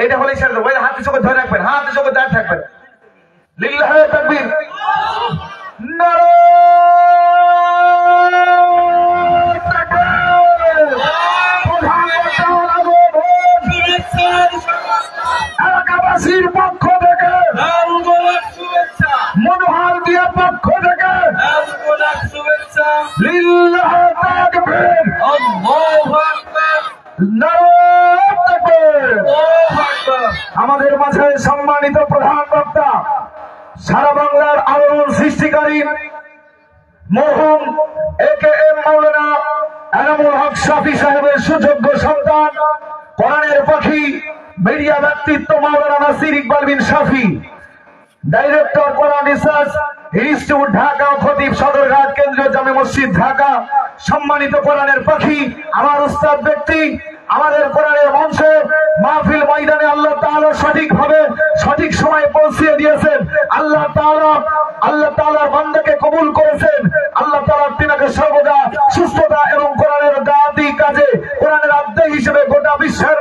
[SPEAKER 1] এটা হলেই ছেড়ে দেবো। হাতে চোখে ধরে রাখবেন, হাতে চোখে দাঁড়িয়ে থাকবেন। লিল্লাহে তাকবীর। এলাকাবাসীর পক্ষ থেকে, মনোহার দিয়ার পক্ষ থেকে লিল্লাহে তাকবীর। আমাদের মাঝে সম্মানিত প্রধান বক্তা, সারা বাংলার আলোড়ন সৃষ্টিকারী মরহুম AKM মাওলানা এনামুল হক শাফি সাহেবের সুযোগ্য সন্তান, কোরআনের পাখি, মিডিয়া ব্যক্তিত্ব মাওলানা নাসির ইকবাল বিন শাফি, ডাইরেক্টর কোরআন রিসার্চ ইনস্টিটিউট ঢাকা, খতিব সদরঘাট কেন্দ্রীয় জামে মসজিদ ঢাকা, সম্মানিত কোরআনের পাখি, আমার উস্তাদ ব্যক্তি, আমাদের কোরআনের মঞ্চে মাহফিল ময়দানে আল্লাহ তাআলা সঠিকভাবে সঠিক সময়ে পৌঁছিয়ে দিয়েছেন। আল্লাহ তাআলার বান্দাকে কবুল করেছেন। আল্লাহ তাআলা তিনাকে সর্বদা সুস্থতা এবং কোরআনের দাওয়াতি দাওয়াতি কাজে কোরআনের আব্দে হিসেবে গোটা বিশ্বের